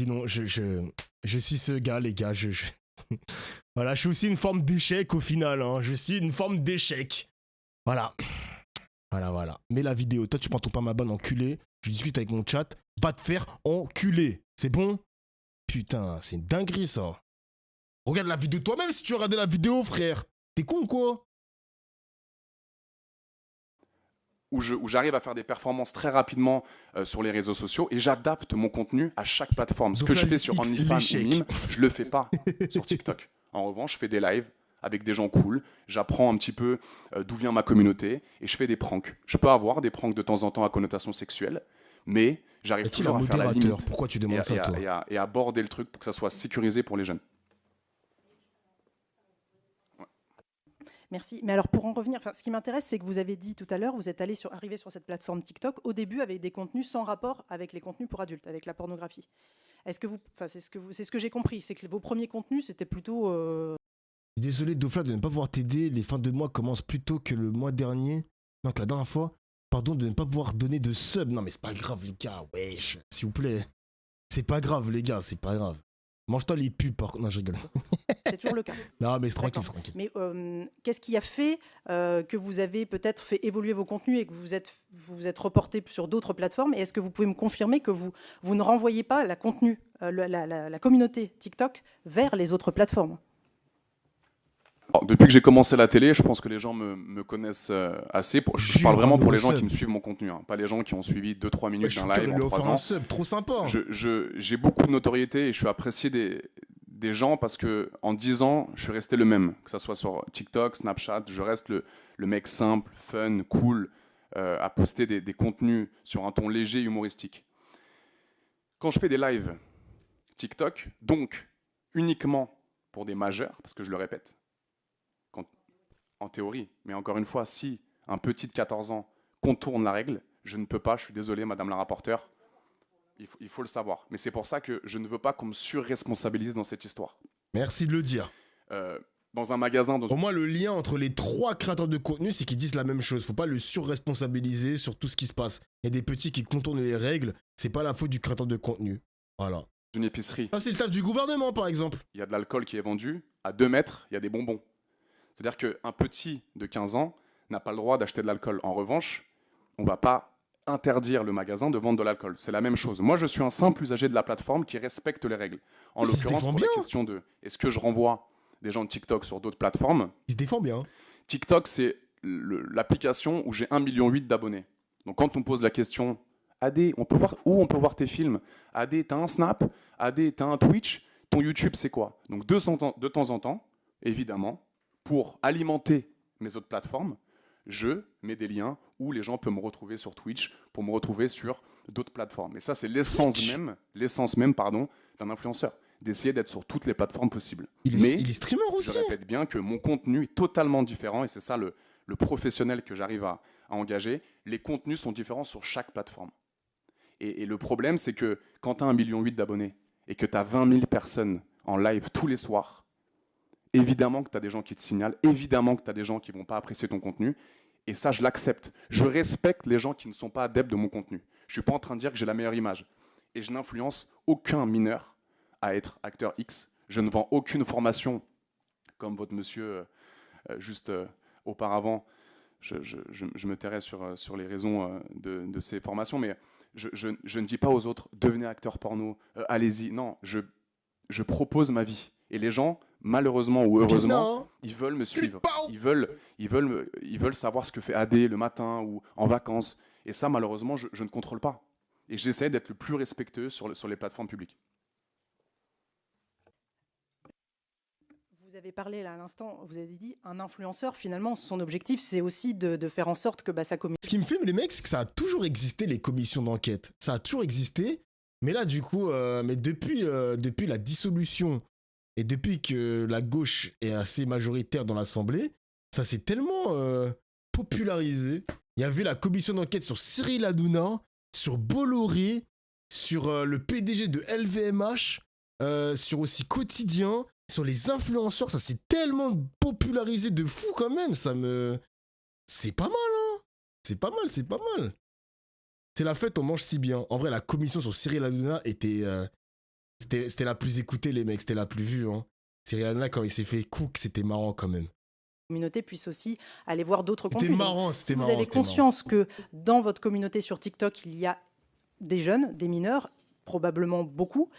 non, je suis ce gars, les gars. Voilà, je suis aussi une forme d'échec au final. Hein. Je suis une forme d'échec. Voilà. Mets la vidéo. Toi, tu prends ton parmaban enculé. Je discute avec mon chat. Va te faire enculer. C'est bon? Putain, c'est une dinguerie, ça. Regarde la vidéo toi-même si tu veux regarder la vidéo, frère. T'es con, quoi? Où j'arrive à faire des performances très rapidement sur les réseaux sociaux et j'adapte mon contenu à chaque plateforme. Ce que je fais sur OnlyFans ou Mime, je le fais pas sur TikTok. En revanche, je fais des lives avec des gens cool, j'apprends un petit peu d'où vient ma communauté et je fais des pranks. Je peux avoir des pranks de temps en temps à connotation sexuelle, mais j'arrive toujours à faire la limite. Pourquoi tu demandes ça, toi? Et à aborder le truc pour que ça soit sécurisé pour les jeunes. Merci. Mais alors, pour en revenir, ce qui m'intéresse, c'est que vous avez dit tout à l'heure, vous êtes arrivé sur cette plateforme TikTok au début avec des contenus sans rapport avec les contenus pour adultes, avec la pornographie. Est-ce que c'est ce que j'ai compris, c'est que vos premiers contenus, c'était plutôt... Désolé, Dofla, de ne pas pouvoir t'aider. Les fins de mois commencent plus tôt que le mois dernier. Non, que la dernière fois. Pardon de ne pas pouvoir donner de sub. Non, mais c'est pas grave, les gars. Wesh, s'il vous plaît. C'est pas grave, les gars, c'est pas grave. Mange-toi les pubs, par contre. Non, je rigole. C'est toujours le cas. Non, mais c'est tranquille, D'accord. c'est tranquille. Mais qu'est-ce qui a fait que vous avez peut-être fait évoluer vos contenus et que vous vous êtes reporté sur d'autres plateformes? Et est-ce que vous pouvez me confirmer que vous ne renvoyez pas la communauté TikTok vers les autres plateformes? Alors, depuis que j'ai commencé la télé, je pense que les gens me connaissent assez. Je parle vraiment pour les gens qui me suivent mon contenu, hein, pas les gens qui ont suivi 2-3 minutes d'un live en 3 ans. Un sub, trop sympa. J'ai beaucoup de notoriété et je suis apprécié des gens parce que en 10 ans, je suis resté le même. Que ce soit sur TikTok, Snapchat, je reste le mec simple, fun, cool, à poster des contenus sur un ton léger et humoristique. Quand je fais des lives TikTok, donc uniquement pour des majeurs, parce que je le répète, en théorie, mais encore une fois, si un petit de 14 ans contourne la règle, je ne peux pas, je suis désolé, madame la rapporteure, il faut le savoir. Mais c'est pour ça que je ne veux pas qu'on me surresponsabilise dans cette histoire. Merci de le dire. Dans un magasin... Au moins, le lien entre les 3 créateurs de contenu, c'est qu'ils disent la même chose. Faut pas le surresponsabiliser sur tout ce qui se passe. Il y a des petits qui contournent les règles, c'est pas la faute du créateur de contenu. Voilà. Une épicerie. Ça, c'est le taf du gouvernement, par exemple. Il y a de l'alcool qui est vendu, à 2 mètres, il y a des bonbons. C'est-à-dire qu'un petit de 15 ans n'a pas le droit d'acheter de l'alcool. En revanche, on ne va pas interdire le magasin de vendre de l'alcool. C'est la même chose. Moi, je suis un simple usager de la plateforme qui respecte les règles. En l'occurrence, pour la question de est-ce que je renvoie des gens de TikTok sur d'autres plateformes? Il se défend bien. TikTok, c'est l'application où j'ai 1,8 million d'abonnés. Donc quand on pose la question, AD, on peut voir tes films? AD, t'as un Snap? AD, t'as un Twitch? Ton YouTube, c'est quoi? Donc de temps en temps, évidemment, pour alimenter mes autres plateformes, je mets des liens où les gens peuvent me retrouver sur Twitch pour me retrouver sur d'autres plateformes. Et ça, c'est l'essence même d'un influenceur, d'essayer d'être sur toutes les plateformes possibles. Il est streamer aussi. Je répète bien que mon contenu est totalement différent et c'est ça le professionnel que j'arrive à engager. Les contenus sont différents sur chaque plateforme. Et le problème, c'est que quand tu as 1,8 million d'abonnés et que tu as 20 000 personnes en live tous les soirs, évidemment que tu as des gens qui te signalent, évidemment que tu as des gens qui ne vont pas apprécier ton contenu, et ça, je l'accepte. Je respecte les gens qui ne sont pas adeptes de mon contenu. Je ne suis pas en train de dire que j'ai la meilleure image. Et je n'influence aucun mineur à être acteur X. Je ne vends aucune formation, comme votre monsieur, juste auparavant. Je me tairai sur les raisons de ces formations, mais je ne dis pas aux autres, devenez acteur porno, allez-y. Non, je propose ma vie. Et les gens, malheureusement ou heureusement, ils veulent me suivre. Ils veulent savoir ce que fait AD le matin ou en vacances. Et ça, malheureusement, je ne contrôle pas. Et j'essaie d'être le plus respectueux sur les plateformes publiques. Vous avez parlé là à l'instant, vous avez dit un influenceur, finalement, son objectif, c'est aussi de faire en sorte que sa communauté... Ce qui me fait, les mecs, c'est que ça a toujours existé, les commissions d'enquête. Ça a toujours existé. Mais là, du coup, depuis la dissolution et depuis que la gauche est assez majoritaire dans l'Assemblée, ça s'est tellement popularisé. Il y avait la commission d'enquête sur Cyril Hanouna, sur Bolloré, sur le PDG de LVMH, sur aussi Quotidien, sur les influenceurs. Ça s'est tellement popularisé de fou quand même. C'est pas mal, hein. C'est pas mal. C'est la fête, on mange si bien. En vrai, la commission sur Cyril Hanouna c'était la plus écoutée, les mecs. C'était la plus vue. Hein. Cyril Hanouna, quand il s'est fait cook, c'était marrant quand même. Communauté puisse aussi aller voir d'autres contenus. C'était marrant, c'était marrant. Vous avez conscience que dans votre communauté sur TikTok, il y a des jeunes, des mineurs, probablement beaucoup.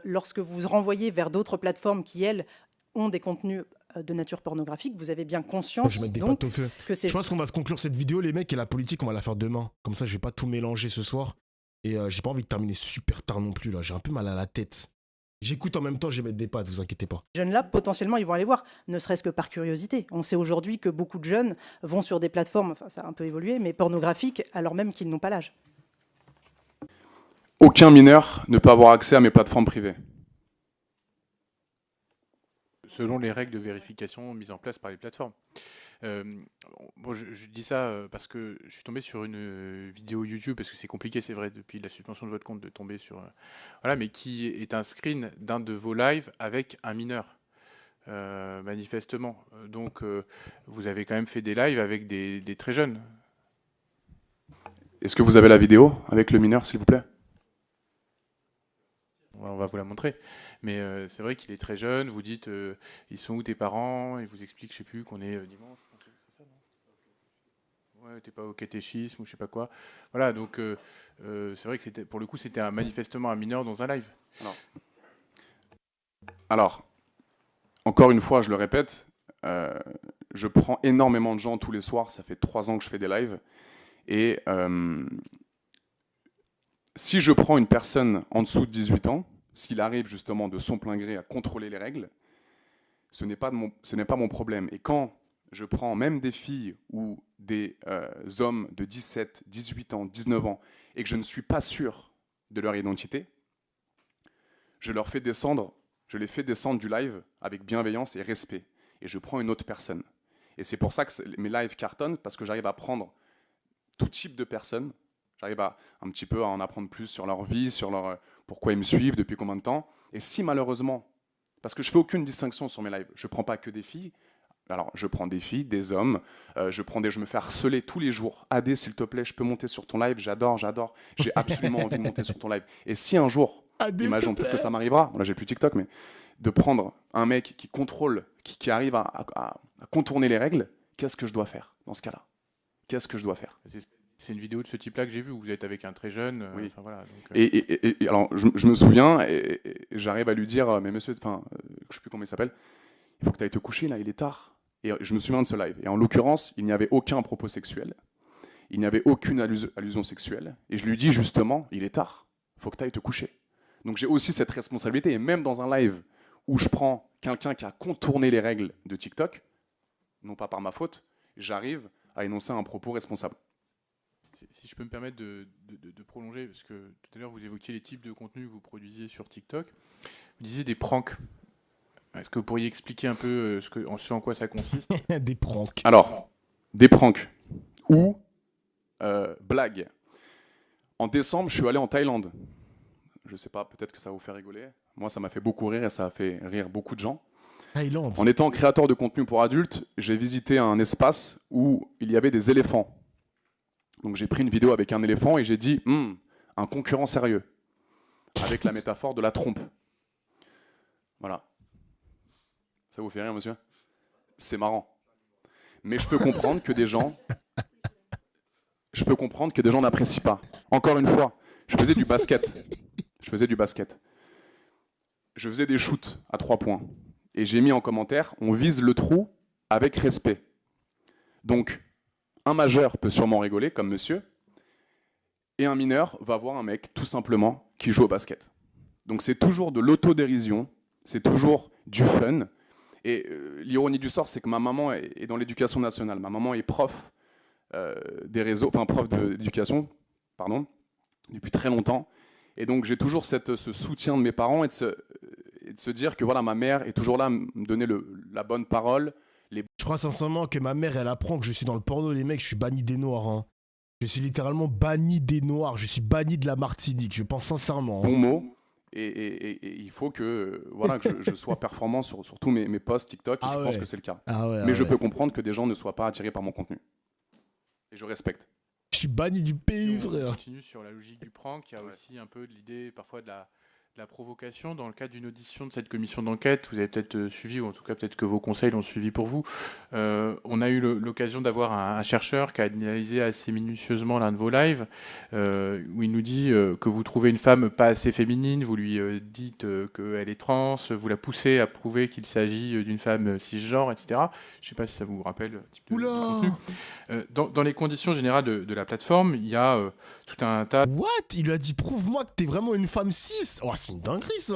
Lorsque vous renvoyez vers d'autres plateformes qui, elles, ont des contenus de nature pornographique, vous avez bien conscience je vais mettre des donc, pattes au feu. Je pense qu'on va se conclure cette vidéo, les mecs, et la politique, on va la faire demain. Comme ça, je vais pas tout mélanger ce soir. Et j'ai pas envie de terminer super tard non plus, là. J'ai un peu mal à la tête. J'écoute en même temps, je vais mettre des pattes, vous inquiétez pas. Les jeunes là, potentiellement, ils vont aller voir, ne serait-ce que par curiosité. On sait aujourd'hui que beaucoup de jeunes vont sur des plateformes, enfin ça a un peu évolué, mais pornographiques, alors même qu'ils n'ont pas l'âge. Aucun mineur ne peut avoir accès à mes plateformes privées. selon les règles de vérification mises en place par les plateformes. Bon, je dis ça parce que je suis tombé sur une vidéo YouTube, parce que c'est compliqué, c'est vrai, depuis la suspension de votre compte, de tomber sur... voilà, mais qui est un screen d'un de vos lives avec un mineur, manifestement. Donc, vous avez quand même fait des lives avec des très jeunes. Est-ce que vous avez la vidéo avec le mineur, s'il vous plaît? On va vous la montrer. Mais c'est vrai qu'il est très jeune. Vous dites, ils sont où tes parents? Il vous explique, je sais plus, qu'on est dimanche. C'est ça, non? Ouais, t'es pas au catéchisme ou je sais pas quoi. Voilà, donc c'est vrai que c'était, pour le coup, c'était manifestement un mineur dans un live. Alors, encore une fois, je le répète, je prends énormément de gens tous les soirs. Ça fait 3 ans que je fais des lives. Et si je prends une personne en dessous de 18 ans, s'il arrive justement de son plein gré à contrôler les règles, ce n'est pas mon problème. Et quand je prends même des filles ou des hommes de 17, 18 ans, 19 ans, et que je ne suis pas sûr de leur identité, je les fais descendre du live avec bienveillance et respect. Et je prends une autre personne. Et c'est pour ça que mes lives cartonnent, parce que j'arrive à prendre tout type de personnes. J'arrive un petit peu à en apprendre plus sur leur vie, sur pourquoi ils me suivent, depuis combien de temps. Et si malheureusement, parce que je fais aucune distinction sur mes lives, je prends pas que des filles. Alors je prends des filles, des hommes, je me fais harceler tous les jours. Adé, s'il te plaît, je peux monter sur ton live, j'adore. J'ai absolument envie de monter sur ton live. Et si un jour, imaginons peut-être que ça m'arrivera, là j'ai plus TikTok, mais de prendre un mec qui contrôle, qui arrive à contourner les règles, qu'est-ce que je dois faire dans ce cas-là? Qu'est-ce que je dois faire? C'est une vidéo de ce type-là que j'ai vue, où vous êtes avec un très jeune. Oui. Voilà, donc, et alors, je me souviens, et j'arrive à lui dire, mais monsieur, je ne sais plus comment il s'appelle, il faut que tu ailles te coucher, là, il est tard. Et je me souviens de ce live. Et en l'occurrence, il n'y avait aucun propos sexuel, il n'y avait aucune allusion sexuelle. Et je lui dis justement, il est tard, il faut que tu ailles te coucher. Donc j'ai aussi cette responsabilité, et même dans un live où je prends quelqu'un qui a contourné les règles de TikTok, non pas par ma faute, j'arrive à énoncer un propos responsable. Si je peux me permettre de prolonger, parce que tout à l'heure vous évoquiez les types de contenus que vous produisiez sur TikTok, vous disiez des pranks. Est-ce que vous pourriez expliquer un peu ce en quoi ça consiste? Des pranks. Alors, des pranks ou blagues. En décembre, je suis allé en Thaïlande. Je sais pas, peut-être que ça va vous faire rigoler. Moi, ça m'a fait beaucoup rire et ça a fait rire beaucoup de gens. Thaïlande. En étant créateur de contenu pour adultes, j'ai visité un espace où il y avait des éléphants. Donc j'ai pris une vidéo avec un éléphant et j'ai dit un concurrent sérieux, avec la métaphore de la trompe. Voilà. Ça vous fait rire, monsieur? C'est marrant. Mais je peux comprendre que des gens n'apprécient pas. Encore une fois, je faisais du basket. Je faisais des shoots à 3 points. Et j'ai mis en commentaire, on vise le trou avec respect. Donc, un majeur peut sûrement rigoler, comme monsieur, et un mineur va voir un mec, tout simplement, qui joue au basket. Donc c'est toujours de l'autodérision, c'est toujours du fun. Et l'ironie du sort, c'est que ma maman est dans l'éducation nationale. Ma maman est prof prof d'éducation, depuis très longtemps. Et donc j'ai toujours ce soutien de mes parents et de se dire que voilà, ma mère est toujours là à me donner la bonne parole. Je crois sincèrement que ma mère, elle apprend que je suis dans le porno, les mecs, je suis banni des Noirs. Hein. Je suis littéralement banni des Noirs, je suis banni de la Martinique, je pense sincèrement. Bon mot. Et il faut que, je sois performant sur tous mes posts TikTok, et je pense que c'est le cas. Mais je peux comprendre que des gens ne soient pas attirés par mon contenu. Et je respecte. Je suis banni du pays, frère. On continue sur la logique du prank, il y a aussi un peu de l'idée parfois de la provocation. Dans le cadre d'une audition de cette commission d'enquête, vous avez peut-être suivi, ou en tout cas peut-être que vos conseils l'ont suivi pour vous, on a eu l'occasion d'avoir un chercheur qui a analysé assez minutieusement l'un de vos lives, où il nous dit que vous trouvez une femme pas assez féminine, vous lui dites qu'elle est trans, vous la poussez à prouver qu'il s'agit d'une femme cisgenre, etc. Je ne sais pas si ça vous rappelle le type de contenu. Dans les conditions générales de la plateforme, il y a tout un tas... What? Il lui a dit, prouve-moi que t'es vraiment une femme cis. Oh, c'est une dinguerie, ça.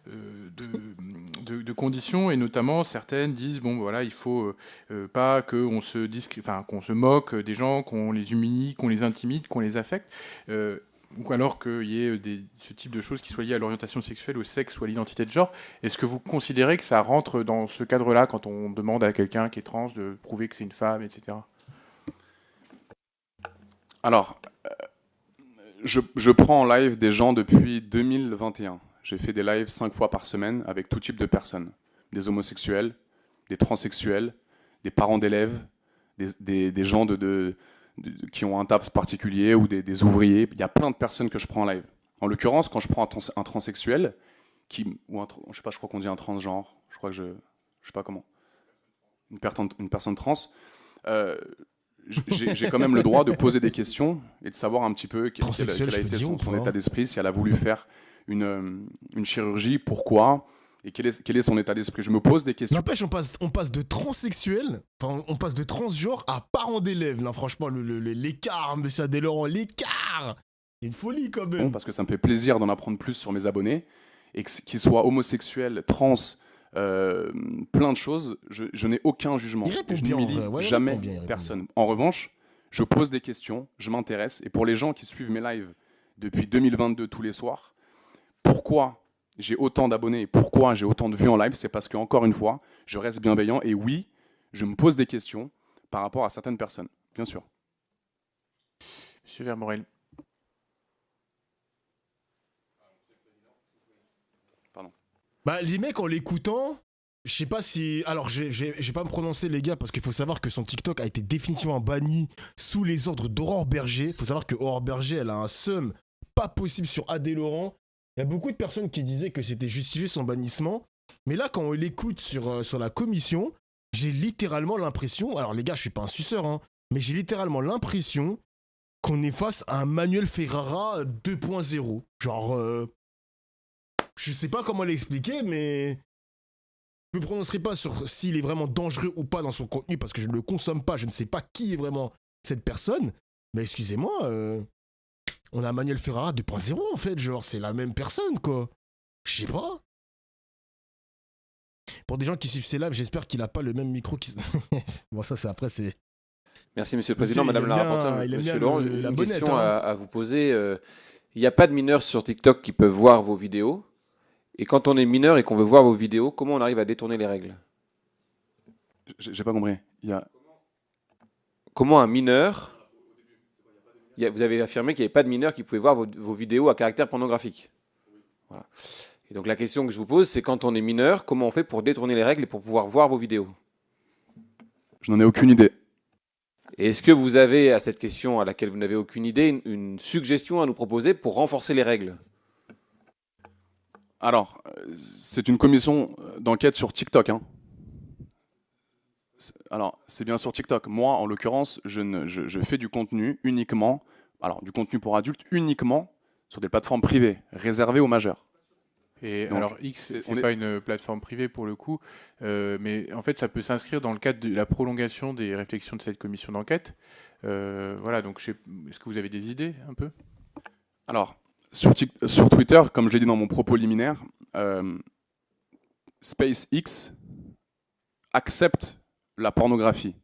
De conditions, et notamment certaines disent bon voilà, il faut pas qu'on se qu'on se moque des gens, qu'on les humilie, qu'on les intimide, qu'on les affecte. ou alors qu'il y ait ce type de choses qui soient liées à l'orientation sexuelle, au sexe ou à l'identité de genre. Est-ce que vous considérez que ça rentre dans ce cadre-là quand on demande à quelqu'un qui est trans de prouver que c'est une femme, etc. Alors, je prends en live des gens depuis 2021. J'ai fait des lives 5 fois par semaine avec tout type de personnes. Des homosexuels, des transsexuels, des parents d'élèves, des gens qui ont un TAPS particulier ou des ouvriers. Il y a plein de personnes que je prends en live. En l'occurrence, quand je prends un transsexuel, je sais pas, je crois qu'on dit un transgenre, je sais pas comment, une personne trans, j'ai quand même le droit de poser des questions et de savoir un petit peu quel a été son état d'esprit, si elle a voulu faire une chirurgie, pourquoi, et quel est son état d'esprit. Je me pose des questions. N'empêche, on passe de transsexuel, enfin, on passe de transgenre à parent d'élève. Là, franchement, l'écart, monsieur Adé-Laurent, l'écart, c'est une folie quand même. Bon, parce que ça me fait plaisir d'en apprendre plus sur mes abonnés, et qu'ils soient homosexuels, trans, plein de choses, je n'ai aucun jugement. Je n'humilie jamais personne. En revanche, je pose des questions, je m'intéresse, et pour les gens qui suivent mes lives depuis 2022 tous les soirs, pourquoi j'ai autant d'abonnés et pourquoi j'ai autant de vues en live, c'est parce qu'encore une fois, je reste bienveillant et oui, je me pose des questions par rapport à certaines personnes, bien sûr. Monsieur Vermorel. Pardon. Bah, les mecs, en l'écoutant, je sais pas si... Alors, je vais pas me prononcer, les gars, parce qu'il faut savoir que son TikTok a été définitivement banni sous les ordres d'Aurore Berger. Il faut savoir que Aurore Berger, elle a un seum pas possible sur Adé-Laurent. Il y a beaucoup de personnes qui disaient que c'était justifié son bannissement. Mais là, quand on l'écoute sur la commission, j'ai littéralement l'impression... Alors, les gars, je suis pas un suceur, hein, mais j'ai littéralement l'impression qu'on est face à un Manuel Ferrara 2.0. Genre... je sais pas comment l'expliquer, mais... Je me prononcerai pas sur s'il est vraiment dangereux ou pas dans son contenu, parce que je ne le consomme pas, je ne sais pas qui est vraiment cette personne. Mais excusez-moi, on a Manuel Ferrara 2.0 en fait, genre c'est la même personne quoi. Je sais pas. Pour des gens qui suivent ses lives, j'espère qu'il a pas le même micro qui... Bon ça c'est après c'est... Merci Monsieur le Président, Madame la rapporteure, Monsieur Laurent, j'ai une question hein. à vous poser. Il n'y a pas de mineurs sur TikTok qui peuvent voir vos vidéos. Et quand on est mineur et qu'on veut voir vos vidéos, comment on arrive à détourner les règles? J'ai pas compris. Comment un mineur... Vous avez affirmé qu'il n'y avait pas de mineur qui pouvait voir vos vidéos à caractère pornographique. Voilà. Et donc la question que je vous pose, c'est quand on est mineur, comment on fait pour détourner les règles et pour pouvoir voir vos vidéos? Je n'en ai aucune idée. Et est-ce que vous avez, à cette question à laquelle vous n'avez aucune idée, une suggestion à nous proposer pour renforcer les règles? Alors, c'est une commission d'enquête sur TikTok. Hein. Alors, c'est bien sur TikTok. Moi, en l'occurrence, je fais du contenu uniquement, alors du contenu pour adultes uniquement sur des plateformes privées, réservées aux majeurs. Et donc, alors X, c'est pas une plateforme privée pour le coup, mais en fait ça peut s'inscrire dans le cadre de la prolongation des réflexions de cette commission d'enquête. Voilà, donc est-ce que vous avez des idées un peu? Alors, sur Twitter, comme je l'ai dit dans mon propos liminaire, SpaceX accepte la pornographie.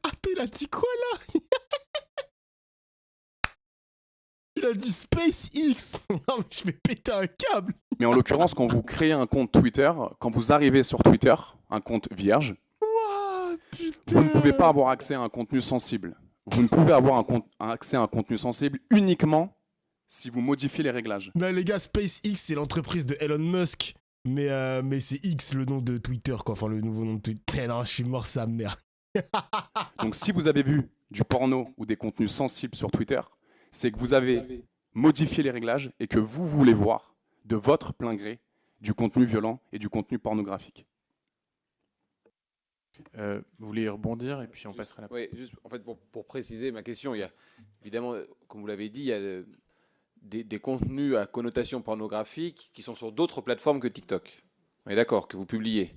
Attends, il a dit quoi là? Il a dit SpaceX. Non mais je vais péter un câble. Mais en l'occurrence, quand vous créez un compte Twitter, quand vous arrivez sur Twitter, un compte vierge, vous ne pouvez pas avoir accès à un contenu sensible. Vous ne pouvez avoir accès à un contenu sensible uniquement si vous modifiez les réglages. Non les gars, SpaceX c'est l'entreprise de Elon Musk. Mais c'est X le nom de Twitter quoi, enfin le nouveau nom de Twitter. Non, je suis mort sa mère. Donc si vous avez vu du porno ou des contenus sensibles sur Twitter, c'est que vous avez modifié les réglages et que vous voulez voir de votre plein gré du contenu violent et du contenu pornographique. Vous voulez rebondir et puis on passera à la... Oui, juste en fait pour préciser ma question, il y a évidemment, comme vous l'avez dit, il y a des contenus à connotation pornographique qui sont sur d'autres plateformes que TikTok. On est d'accord, que vous publiez.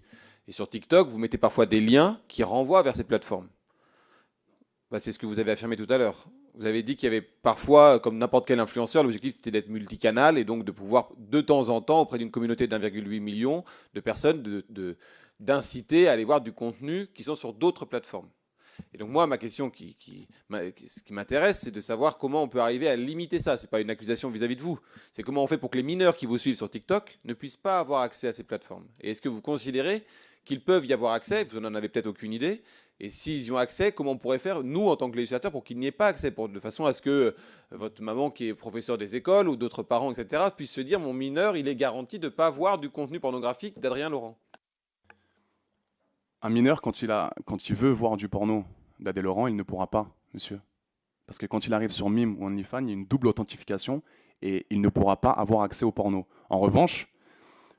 Et sur TikTok, vous mettez parfois des liens qui renvoient vers cette plateforme. Bah, c'est ce que vous avez affirmé tout à l'heure. Vous avez dit qu'il y avait parfois, comme n'importe quel influenceur, l'objectif c'était d'être multicanal et donc de pouvoir de temps en temps, auprès d'une communauté d'1,8 million de personnes, d'inciter à aller voir du contenu qui sont sur d'autres plateformes. Et donc moi, ma question ce qui m'intéresse, c'est de savoir comment on peut arriver à limiter ça. Ce n'est pas une accusation vis-à-vis de vous. C'est comment on fait pour que les mineurs qui vous suivent sur TikTok ne puissent pas avoir accès à ces plateformes. Et est-ce que vous considérez qu'ils peuvent y avoir accès? Vous n'en avez peut-être aucune idée. Et s'ils y ont accès, comment on pourrait faire, nous, en tant que législateurs, pour qu'il n'y ait pas accès, de façon à ce que votre maman, qui est professeure des écoles, ou d'autres parents, etc., puissent se dire, mon mineur, il est garanti de ne pas voir du contenu pornographique d'Adrien Laurent. Un mineur, quand il veut voir du porno d'Adrien Laurent, il ne pourra pas, monsieur. Parce que quand il arrive sur Mime ou OnlyFans, il y a une double authentification et il ne pourra pas avoir accès au porno. En revanche,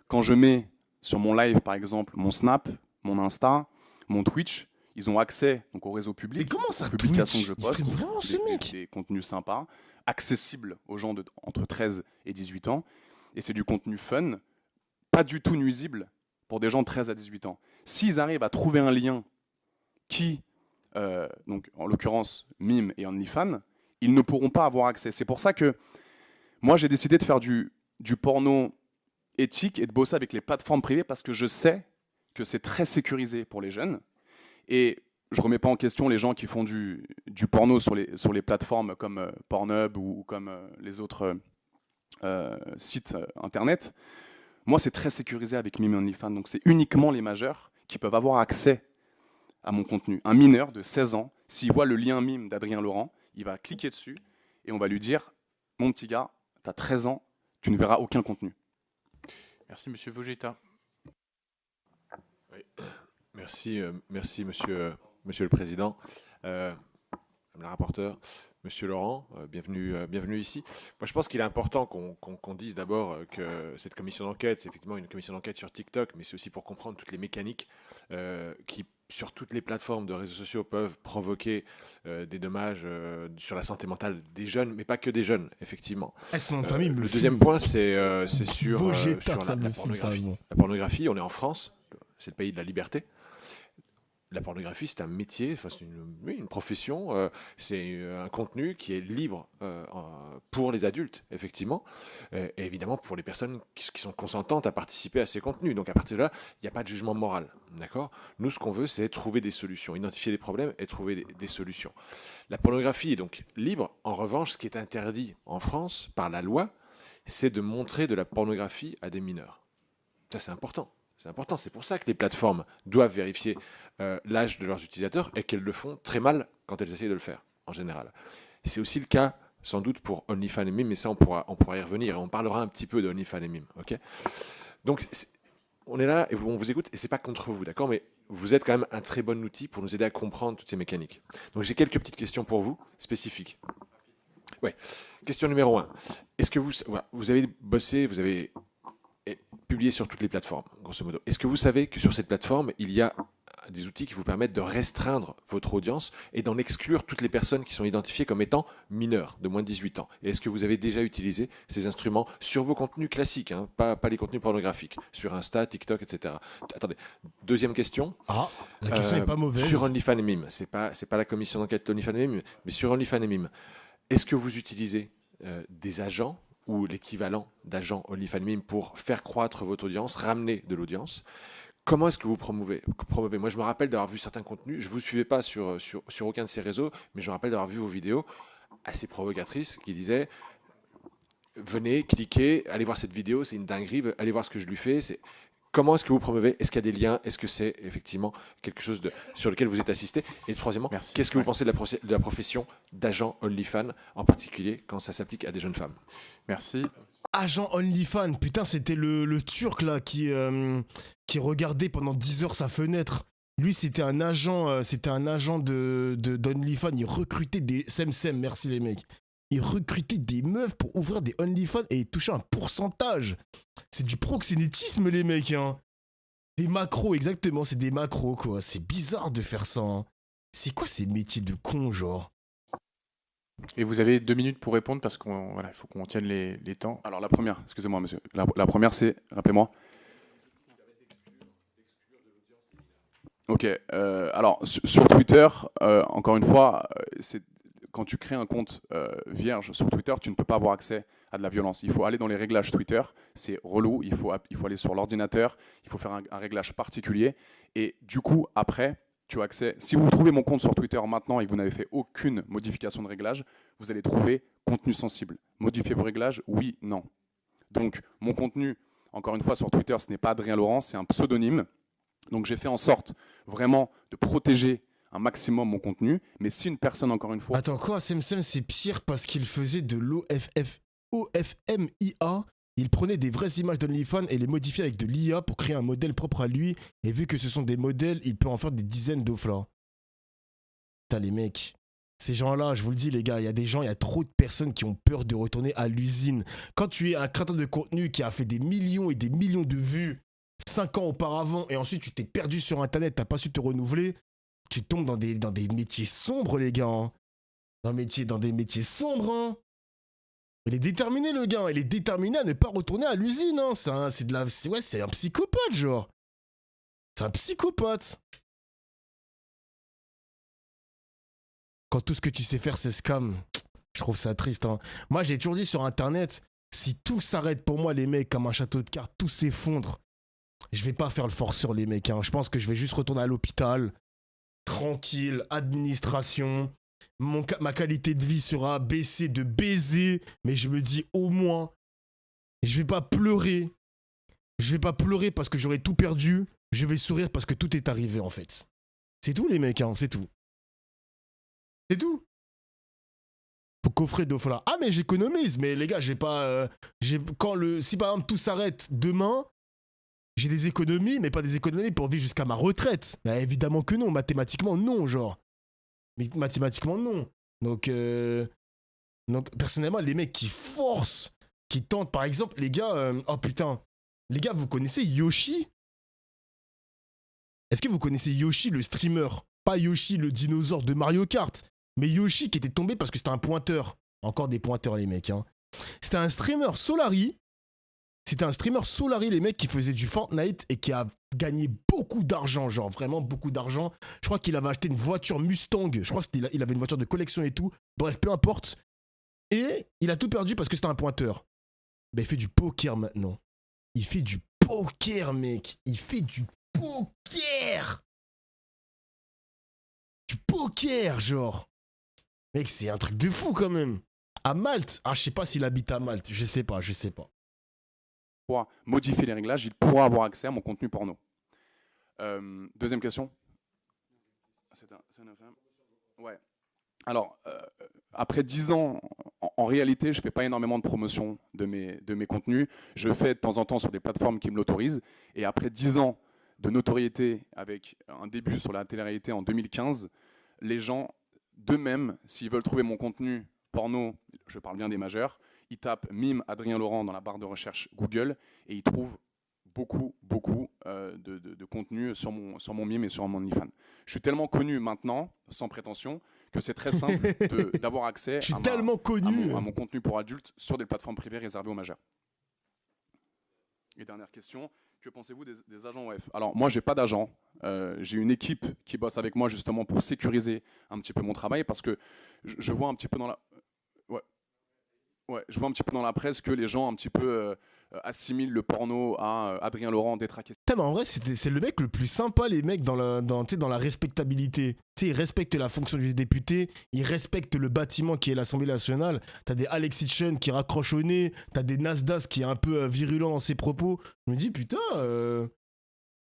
quand je mets sur mon live, par exemple, mon Snap, mon Insta, mon Twitch, ils ont accès donc, au réseau public, Mais comment ça, aux publications Twitch? que je poste, Il stream vraiment, ce mec? des contenus sympas, accessibles aux gens entre 13 et 18 ans. Et c'est du contenu fun, pas du tout nuisible pour des gens de 13 à 18 ans. S'ils arrivent à trouver un lien qui, donc en l'occurrence Mime et OnlyFans, ils ne pourront pas avoir accès. C'est pour ça que moi j'ai décidé de faire du porno éthique et de bosser avec les plateformes privées parce que je sais que c'est très sécurisé pour les jeunes. Et je ne remets pas en question les gens qui font du porno sur les plateformes comme Pornhub ou comme les autres sites internet. Moi, c'est très sécurisé avec Mime et OnlyFans. Donc, c'est uniquement les majeurs qui peuvent avoir accès à mon contenu. Un mineur de 16 ans, s'il voit le lien Mime d'Adrien Laurent, il va cliquer dessus et on va lui dire « Mon petit gars, tu as 13 ans, tu ne verras aucun contenu. » Merci, monsieur Vogetta. Oui. Merci, monsieur le Président, Madame la rapporteure, Monsieur Laurent, bienvenue ici. Moi, je pense qu'il est important qu'on dise d'abord que cette commission d'enquête, c'est effectivement une commission d'enquête sur TikTok, mais c'est aussi pour comprendre toutes les mécaniques qui, sur toutes les plateformes de réseaux sociaux, peuvent provoquer des dommages sur la santé mentale des jeunes, mais pas que des jeunes, effectivement. Le deuxième point, c'est sur la pornographie. La pornographie, on est en France, c'est le pays de la liberté. La pornographie, c'est un métier, enfin, c'est une profession, c'est un contenu qui est libre pour les adultes, effectivement, et évidemment pour les personnes qui sont consentantes à participer à ces contenus. Donc à partir de là, il n'y a pas de jugement moral, d'accord? Nous, ce qu'on veut, c'est trouver des solutions, identifier les problèmes et trouver des solutions. La pornographie est donc libre. En revanche, ce qui est interdit en France par la loi, c'est de montrer de la pornographie à des mineurs. Ça, c'est important. C'est important, c'est pour ça que les plateformes doivent vérifier l'âge de leurs utilisateurs et qu'elles le font très mal quand elles essayent de le faire, en général. C'est aussi le cas, sans doute, pour OnlyFans et Mime, mais ça, on pourra y revenir et on parlera un petit peu de OnlyFans et Mime. Okay, donc, on est là et on vous écoute, et c'est pas contre vous, d'accord, mais vous êtes quand même un très bon outil pour nous aider à comprendre toutes ces mécaniques. Donc, j'ai quelques petites questions pour vous, spécifiques. Ouais. Question numéro 1. Est-ce que vous avez bossé, vous avez publié sur toutes les plateformes, grosso modo. Est-ce que vous savez que sur cette plateforme, il y a des outils qui vous permettent de restreindre votre audience et d'en exclure toutes les personnes qui sont identifiées comme étant mineures, de moins de 18 ans? Et est-ce que vous avez déjà utilisé ces instruments sur vos contenus classiques, hein, pas les contenus pornographiques, sur Insta, TikTok, etc. Attendez, deuxième question. Ah, la question n'est pas mauvaise. Sur OnlyFans et Mime, c'est pas la commission d'enquête OnlyFans et Mime, mais sur OnlyFans et Mime, est-ce que vous utilisez des agents ou l'équivalent d'agents OnlyFans Mime pour faire croître votre audience, ramener de l'audience? Comment est-ce que vous promouvez? Moi, je me rappelle d'avoir vu certains contenus. Je ne vous suivais pas sur aucun de ces réseaux, mais je me rappelle d'avoir vu vos vidéos assez provocatrices qui disaient « Venez, cliquez, allez voir cette vidéo, c'est une dinguerie, allez voir ce que je lui fais. » Comment est-ce que vous promouvez? Est-ce qu'il y a des liens? Est-ce que c'est effectivement quelque chose sur lequel vous êtes assisté? Et troisièmement, qu'est-ce que vous pensez de la profession d'agent OnlyFans, en particulier quand ça s'applique à des jeunes femmes? Merci. Agent OnlyFans, putain, c'était le Turc là qui regardait pendant 10 heures sa fenêtre. Lui, c'était un agent d'OnlyFans. Il recrutait des Semsem, merci les mecs. Il recrutait des meufs pour ouvrir des OnlyFans et il touchait un pourcentage. C'est du proxénétisme, les mecs, hein. Des macros, exactement, c'est des macros, quoi. C'est bizarre de faire ça, hein. C'est quoi ces métiers de cons, genre? Et vous avez 2 minutes pour répondre parce qu'il faut qu'on tienne les temps. Alors la première, excusez-moi monsieur, la première c'est, rappelez-moi. Ok, alors sur Twitter, encore une fois, quand tu crées un compte vierge sur Twitter, tu ne peux pas avoir accès à de la violence. Il faut aller dans les réglages Twitter, c'est relou, il faut aller sur l'ordinateur, il faut faire un réglage particulier. Et du coup, après, tu as accès. Si vous trouvez mon compte sur Twitter maintenant et que vous n'avez fait aucune modification de réglage, vous allez trouver contenu sensible. Modifiez vos réglages, oui, non. Donc, mon contenu, encore une fois, sur Twitter, ce n'est pas Adrien Laurent, c'est un pseudonyme. Donc, j'ai fait en sorte vraiment de protéger un maximum mon contenu. Mais si une personne, encore une fois... Attends, quoi, Semsem, c'est pire parce qu'il faisait de l'OFMIA. Il prenait des vraies images d'OnlyFans et les modifiait avec de l'IA pour créer un modèle propre à lui. Et vu que ce sont des modèles, il peut en faire des dizaines d'offres. Putain, les mecs, ces gens-là, je vous le dis, les gars, il y a des gens, il y a trop de personnes qui ont peur de retourner à l'usine. Quand tu es un créateur de contenu qui a fait des millions et des millions de vues 5 ans auparavant et ensuite tu t'es perdu sur Internet, t'as pas su te renouveler, tu tombes dans des métiers sombres, les gars. Hein. Dans des métiers sombres, hein. Il est déterminé, le gars. Il est déterminé à ne pas retourner à l'usine. Hein. C'est un psychopathe, genre. C'est un psychopathe. Quand tout ce que tu sais faire, c'est scam. Je trouve ça triste. Hein. Moi, j'ai toujours dit sur Internet, si tout s'arrête pour moi, les mecs, comme un château de cartes, tout s'effondre, je vais pas faire le forceur, les mecs. Hein. Je pense que je vais juste retourner à l'hôpital. Tranquille, administration. Ma qualité de vie sera baissée de baiser, mais je me dis au moins, je vais pas pleurer. Je vais pas pleurer parce que j'aurai tout perdu. Je vais sourire parce que tout est arrivé en fait. C'est tout les mecs, hein, c'est tout. C'est tout. Faut coffrer deux fois là. Ah mais j'économise, mais les gars, j'ai pas... si par exemple tout s'arrête demain, j'ai des économies, mais pas des économies pour vivre jusqu'à ma retraite. Bah, évidemment que non, mathématiquement non, genre. Mais mathématiquement, non. Donc, personnellement, les mecs qui forcent, qui tentent, par exemple, les gars... oh putain. Les gars, vous connaissez Yoshi? Est-ce que vous connaissez Yoshi, le streamer? Pas Yoshi, le dinosaure de Mario Kart, mais Yoshi qui était tombé parce que c'était un pointeur. Encore des pointeurs, les mecs. Hein. C'était un streamer Solari. Les mecs, qui faisait du Fortnite et qui a gagné beaucoup d'argent, genre vraiment beaucoup d'argent. Je crois qu'il avait acheté une voiture Mustang. Je crois qu'il avait une voiture de collection et tout. Bref, peu importe. Et il a tout perdu parce que c'était un pointeur. Ben, il fait du poker maintenant. Il fait du poker, mec. Il fait du poker. Du poker, genre. Mec, c'est un truc de fou quand même. À Malte. Ah, je sais pas s'il habite à Malte. Je sais pas. Modifier les réglages, il pourra avoir accès à mon contenu porno. Deuxième question. Ouais. Alors, après 10 ans, en réalité, je ne fais pas énormément de promotion de mes contenus. Je fais de temps en temps sur des plateformes qui me l'autorisent. Et après 10 ans de notoriété, avec un début sur la télé-réalité en 2015, les gens, d'eux-mêmes, s'ils veulent trouver mon contenu porno, je parle bien des majeurs, ils tapent mime Adrien Laurent dans la barre de recherche Google et ils trouvent beaucoup de contenu sur mon mime et sur mon OnlyFans. Je suis tellement connu maintenant, sans prétention, que c'est très simple d'avoir accès à mon contenu pour adultes sur des plateformes privées réservées aux majeurs. Et dernière question, que pensez-vous des agents OF? Alors moi, j'ai pas d'agent. J'ai une équipe qui bosse avec moi justement pour sécuriser un petit peu mon travail parce que je vois un petit peu dans la... Ouais, je vois un petit peu dans la presse que les gens un petit peu assimilent le porno à Adrien Laurent détraqué. Putain, mais en vrai, c'est le mec le plus sympa, les mecs, dans la respectabilité. Tu sais, ils respectent la fonction du député, ils respectent le bâtiment qui est l'Assemblée nationale. T'as des Alexis Chen qui raccrochent au nez, t'as des Nasdaq qui est un peu virulent dans ses propos. Je me dis, putain...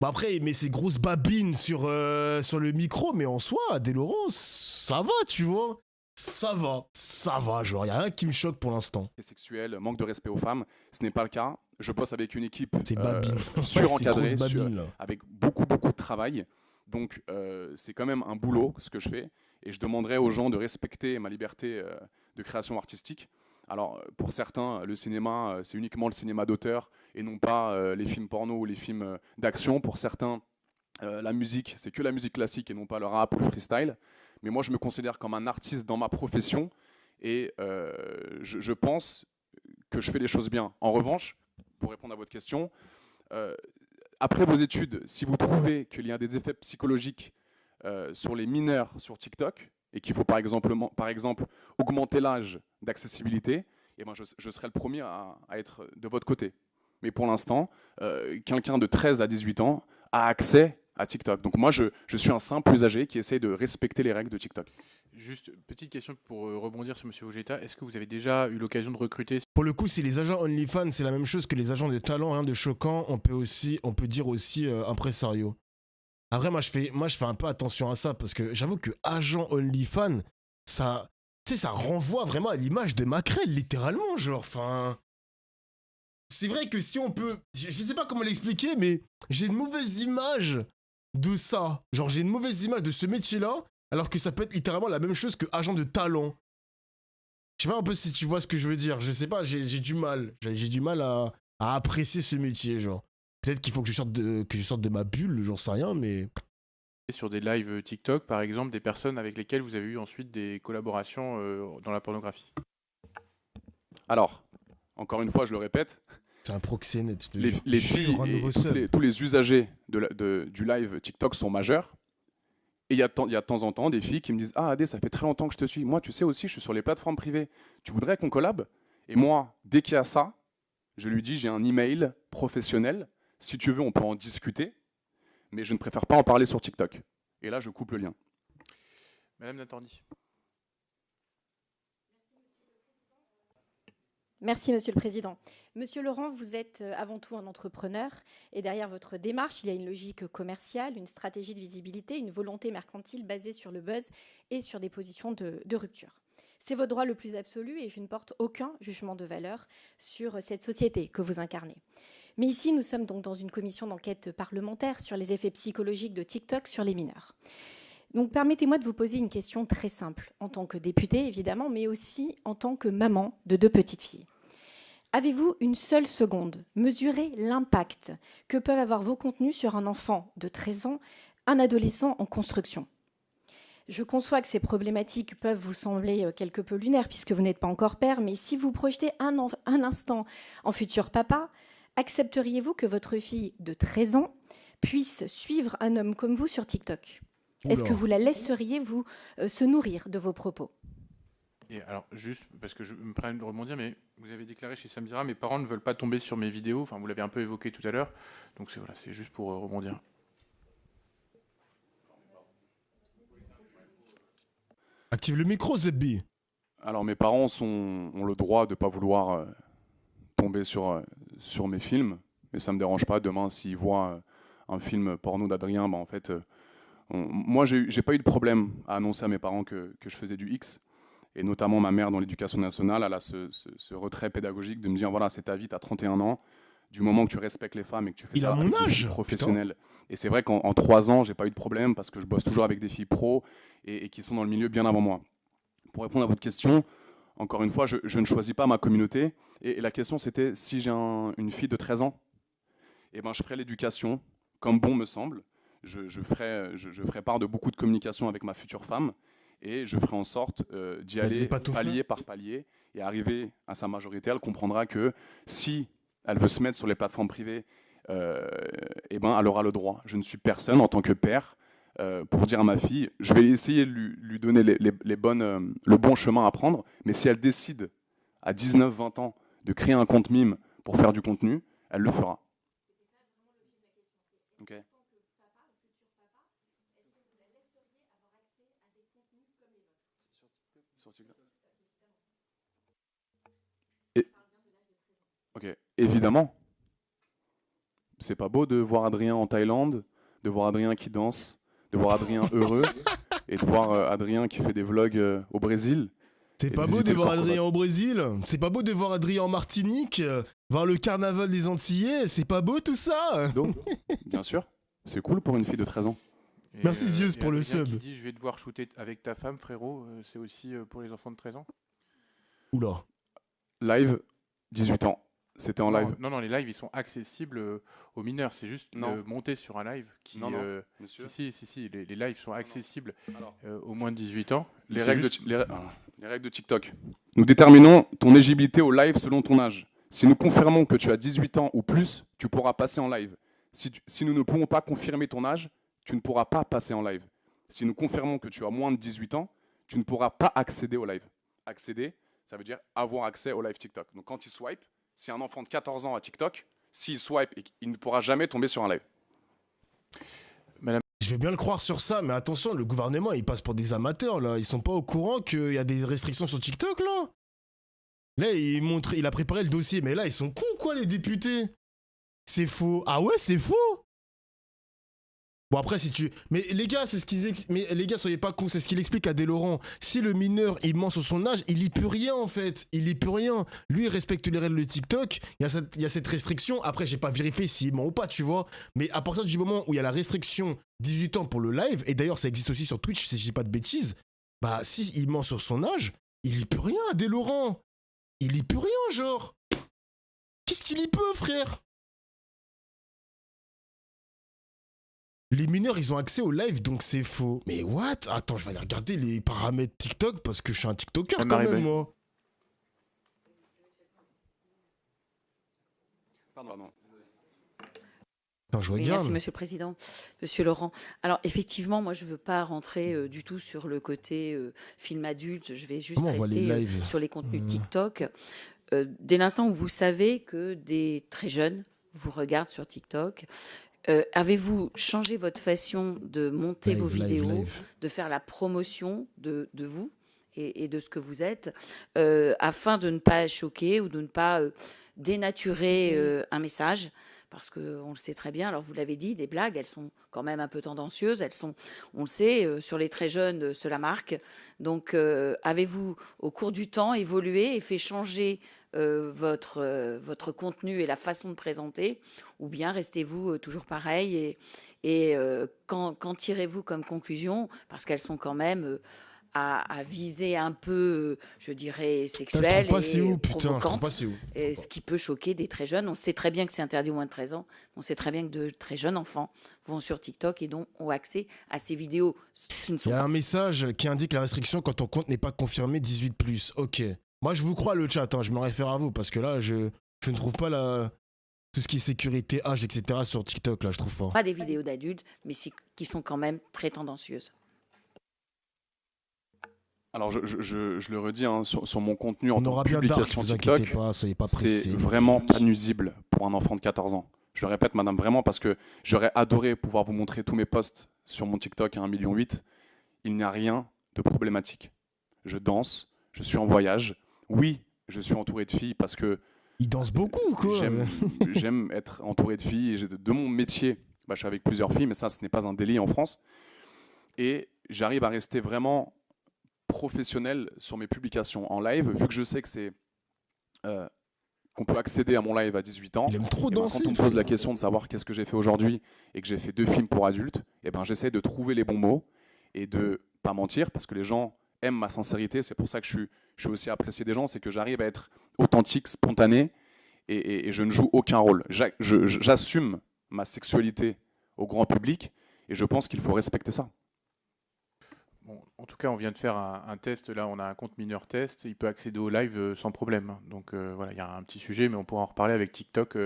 Bah après, il met ses grosses babines sur le micro, mais en soi, Adrien Laurent, ça va, tu vois. Ça va, genre, y a rien qui me choque pour l'instant. Sexuel, manque de respect aux femmes, ce n'est pas le cas. Je bosse avec une équipe surencadrée, avec beaucoup de travail. Donc, c'est quand même un boulot, ce que je fais. Et je demanderais aux gens de respecter ma liberté de création artistique. Alors, pour certains, le cinéma, c'est uniquement le cinéma d'auteur et non pas les films porno ou les films d'action. Pour certains, la musique, c'est que la musique classique et non pas le rap ou le freestyle. Mais moi, je me considère comme un artiste dans ma profession et je pense que je fais les choses bien. En revanche, pour répondre à votre question, après vos études, si vous trouvez qu'il y a des effets psychologiques sur les mineurs sur TikTok et qu'il faut par exemple augmenter l'âge d'accessibilité, eh ben je serai le premier à être de votre côté. Mais pour l'instant, quelqu'un de 13 à 18 ans a accès à TikTok. Donc moi, je suis un simple usager qui essaye de respecter les règles de TikTok. Juste petite question pour rebondir sur M. Vogetta. Est-ce que vous avez déjà eu l'occasion de recruter? Pour le coup, si les agents OnlyFans, c'est la même chose que les agents de talent, rien de choquant, on peut dire aussi impresario. Après, moi, je fais un peu attention à ça parce que j'avoue que agent OnlyFans, ça, tu sais, ça renvoie vraiment à l'image de Macrel, littéralement, genre, enfin. C'est vrai que si on peut, je sais pas comment l'expliquer, mais j'ai une mauvaise image de ça. Genre, j'ai une mauvaise image de ce métier-là, alors que ça peut être littéralement la même chose que agent de talent. Je sais pas un peu si tu vois ce que je veux dire. Je sais pas, j'ai du mal. J'ai du mal à apprécier ce métier, genre. Peut-être qu'il faut que je sorte de ma bulle, j'en sais rien, mais... Sur des lives TikTok, par exemple, des personnes avec lesquelles vous avez eu ensuite des collaborations dans la pornographie? Alors, encore une fois, je le répète, C'est un proxénète. les filles et tous les usagers du live TikTok sont majeurs. Et il y a de temps en temps des filles qui me disent « Ah Adé, ça fait très longtemps que je te suis. Moi, tu sais aussi, je suis sur les plateformes privées. Tu voudrais qu'on collab ?» Et moi, dès qu'il y a ça, je lui dis « J'ai un email professionnel. Si tu veux, on peut en discuter. Mais je ne préfère pas en parler sur TikTok. » Et là, je coupe le lien. Madame Natordi. Merci, Monsieur le Président. Monsieur Laurent, vous êtes avant tout un entrepreneur et derrière votre démarche, il y a une logique commerciale, une stratégie de visibilité, une volonté mercantile basée sur le buzz et sur des positions de rupture. C'est votre droit le plus absolu et je ne porte aucun jugement de valeur sur cette société que vous incarnez. Mais ici, nous sommes donc dans une commission d'enquête parlementaire sur les effets psychologiques de TikTok sur les mineurs. Donc permettez-moi de vous poser une question très simple, en tant que députée évidemment, mais aussi en tant que maman de 2 petites filles. Avez-vous une seule seconde mesuré l'impact que peuvent avoir vos contenus sur un enfant de 13 ans, un adolescent en construction? Je conçois que ces problématiques peuvent vous sembler quelque peu lunaires puisque vous n'êtes pas encore père, mais si vous projetez un instant en futur papa, accepteriez-vous que votre fille de 13 ans puisse suivre un homme comme vous sur TikTok? Est-ce que vous la laisseriez vous se nourrir de vos propos? Et alors, juste parce que je me permets de rebondir, mais vous avez déclaré chez Samira, mes parents ne veulent pas tomber sur mes vidéos. Enfin, vous l'avez un peu évoqué tout à l'heure. Donc voilà, c'est juste pour rebondir. Active le micro, Zebbi. Alors, mes parents ont le droit de ne pas vouloir tomber sur mes films. Mais ça ne me dérange pas. Demain, s'ils voient un film porno d'Adrien, en fait... moi, j'ai pas eu de problème à annoncer à mes parents que je faisais du X. Et notamment ma mère dans l'éducation nationale, elle a ce retrait pédagogique de me dire, voilà, c'est ta vie, tu as 31 ans, du moment que tu respectes les femmes et que tu fais ça avec des filles professionnelles. Et c'est vrai qu'en 3 ans, j'ai pas eu de problème parce que je bosse toujours avec des filles pros et qui sont dans le milieu bien avant moi. Pour répondre à votre question, encore une fois, je ne choisis pas ma communauté. Et la question, c'était si j'ai une fille de 13 ans, eh ben, je ferai l'éducation comme bon me semble. Je ferai part de beaucoup de communication avec ma future femme et je ferai en sorte d'y aller palier par palier et arriver à sa majorité. Elle comprendra que si elle veut se mettre sur les plateformes privées, eh ben, elle aura le droit. Je ne suis personne en tant que père pour dire à ma fille, je vais essayer de lui donner le bon chemin à prendre, mais si elle décide à 19-20 ans de créer un compte mime pour faire du contenu, elle le fera. Okay. Ok, évidemment. C'est pas beau de voir Adrien en Thaïlande, de voir Adrien qui danse, de voir Adrien heureux et de voir Adrien qui fait des vlogs au Brésil. C'est pas beau de voir Adrien au Brésil. C'est pas beau de voir Adrien en Martinique, voir le carnaval des Antillais. C'est pas beau tout ça. Donc, bien sûr, c'est cool pour une fille de 13 ans. Et merci Zeus pour le sub. Qui dit je vais devoir shooter avec ta femme, frérot, c'est aussi pour les enfants de 13 ans? Oula. Live, 18 ans. C'était en live. Non, les lives, ils sont accessibles aux mineurs. C'est juste monter sur un live qui... Non, monsieur. Si, les lives sont accessibles aux moins de 18 ans. Les règles de TikTok. Nous déterminons ton éligibilité au live selon ton âge. Si nous confirmons que tu as 18 ans ou plus, tu pourras passer en live. Si nous ne pouvons pas confirmer ton âge, tu ne pourras pas passer en live. Si nous confirmons que tu as moins de 18 ans, tu ne pourras pas accéder au live. Accéder, ça veut dire avoir accès au live TikTok. Donc quand il swipe, si un enfant de 14 ans a TikTok, s'il swipe, il ne pourra jamais tomber sur un live. Madame Je vais bien le croire sur ça, mais attention, le gouvernement, il passe pour des amateurs, là. Ils sont pas au courant qu'il y a des restrictions sur TikTok, là. Là, il a préparé le dossier, mais là, ils sont cons, quoi, les députés. C'est faux. Ah ouais, c'est faux. Bon, après, si tu... Mais les gars, c'est ce qu'ils... Mais les gars, soyez pas cons, c'est ce qu'il explique à Deslaurent. Si le mineur, il ment sur son âge, il y peut rien, en fait. Il y peut rien. Lui, il respecte les règles de TikTok. Il y a cette restriction. Après, j'ai pas vérifié s'il ment ou pas, tu vois. Mais à partir du moment où il y a la restriction 18 ans pour le live, et d'ailleurs, ça existe aussi sur Twitch, si je dis pas de bêtises, bah, si il ment sur son âge, il y peut rien à Deslaurent. Il y peut rien, genre. Qu'est-ce qu'il y peut, frère? Les mineurs, ils ont accès au live, donc c'est faux. Mais what? Attends, je vais aller regarder les paramètres TikTok parce que je suis un TikToker quand même, moi. Pardon. Attends, je Oui, regarde. merci, Monsieur le Président. Monsieur Laurent. Alors, effectivement, moi, je ne veux pas rentrer du tout sur le côté film adulte. Je vais juste Comment on voit les rester lives sur les contenus TikTok. Dès l'instant où vous savez que des très jeunes vous regardent sur TikTok, avez-vous changé votre façon de monter vos vidéos, de faire la promotion de vous et de ce que vous êtes, afin de ne pas choquer ou de ne pas dénaturer un message? Parce qu'on le sait très bien, alors vous l'avez dit, les blagues, elles sont quand même un peu tendancieuses, elles sont, on le sait, sur les très jeunes, cela marque. Donc, avez-vous, au cours du temps, évolué et fait changer votre contenu et la façon de présenter, ou bien restez-vous toujours pareil et quand tirez-vous comme conclusion, parce qu'elles sont quand même à viser un peu, je dirais, sexuelle et provocante, ce qui peut choquer des très jeunes. On sait très bien que c'est interdit aux moins de 13 ans. On sait très bien que de très jeunes enfants vont sur TikTok et donc ont accès à ces vidéos qui ne sont Il y a un message qui indique la restriction quand ton compte n'est pas confirmé 18+. Ok. Moi, je vous crois le chat, hein, je me réfère à vous, parce que là, je ne trouve pas tout ce qui est sécurité, âge, etc. sur TikTok, là, je trouve pas. pas des vidéos d'adultes, mais qui sont quand même très tendancieuses. Alors, je le redis, hein, sur mon contenu en On tant aura que bien d'art, publication vous inquiétez TikTok, pas, soyez pas c'est pressés. vraiment pas nuisible pour un enfant de 14 ans. Je le répète, madame, vraiment, parce que j'aurais adoré pouvoir vous montrer tous mes posts sur mon TikTok à 1,8 million. Il n'y a rien de problématique. Je danse, je suis en voyage. Oui, je suis entouré de filles parce que... Il danse beaucoup, quoi. J'aime être entouré de filles. Et de mon métier, je suis avec plusieurs filles, mais ça, ce n'est pas un délit en France. Et j'arrive à rester vraiment professionnel sur mes publications en live, vu que je sais que c'est qu'on peut accéder à mon live à 18 ans. Il aime trop danser. Quand on me pose la question de savoir qu'est-ce que j'ai fait aujourd'hui et que j'ai fait 2 films pour adultes, et j'essaie de trouver les bons mots et de pas mentir, parce que les gens aiment ma sincérité. C'est pour ça que je suis aussi apprécié des gens, c'est que j'arrive à être authentique, spontané, et je ne joue aucun rôle. J'assume ma sexualité au grand public, et je pense qu'il faut respecter ça. Bon, en tout cas, on vient de faire un test. Là, on a un compte mineur test. Il peut accéder au live sans problème. Donc voilà, il y a un petit sujet, mais on pourra en reparler avec TikTok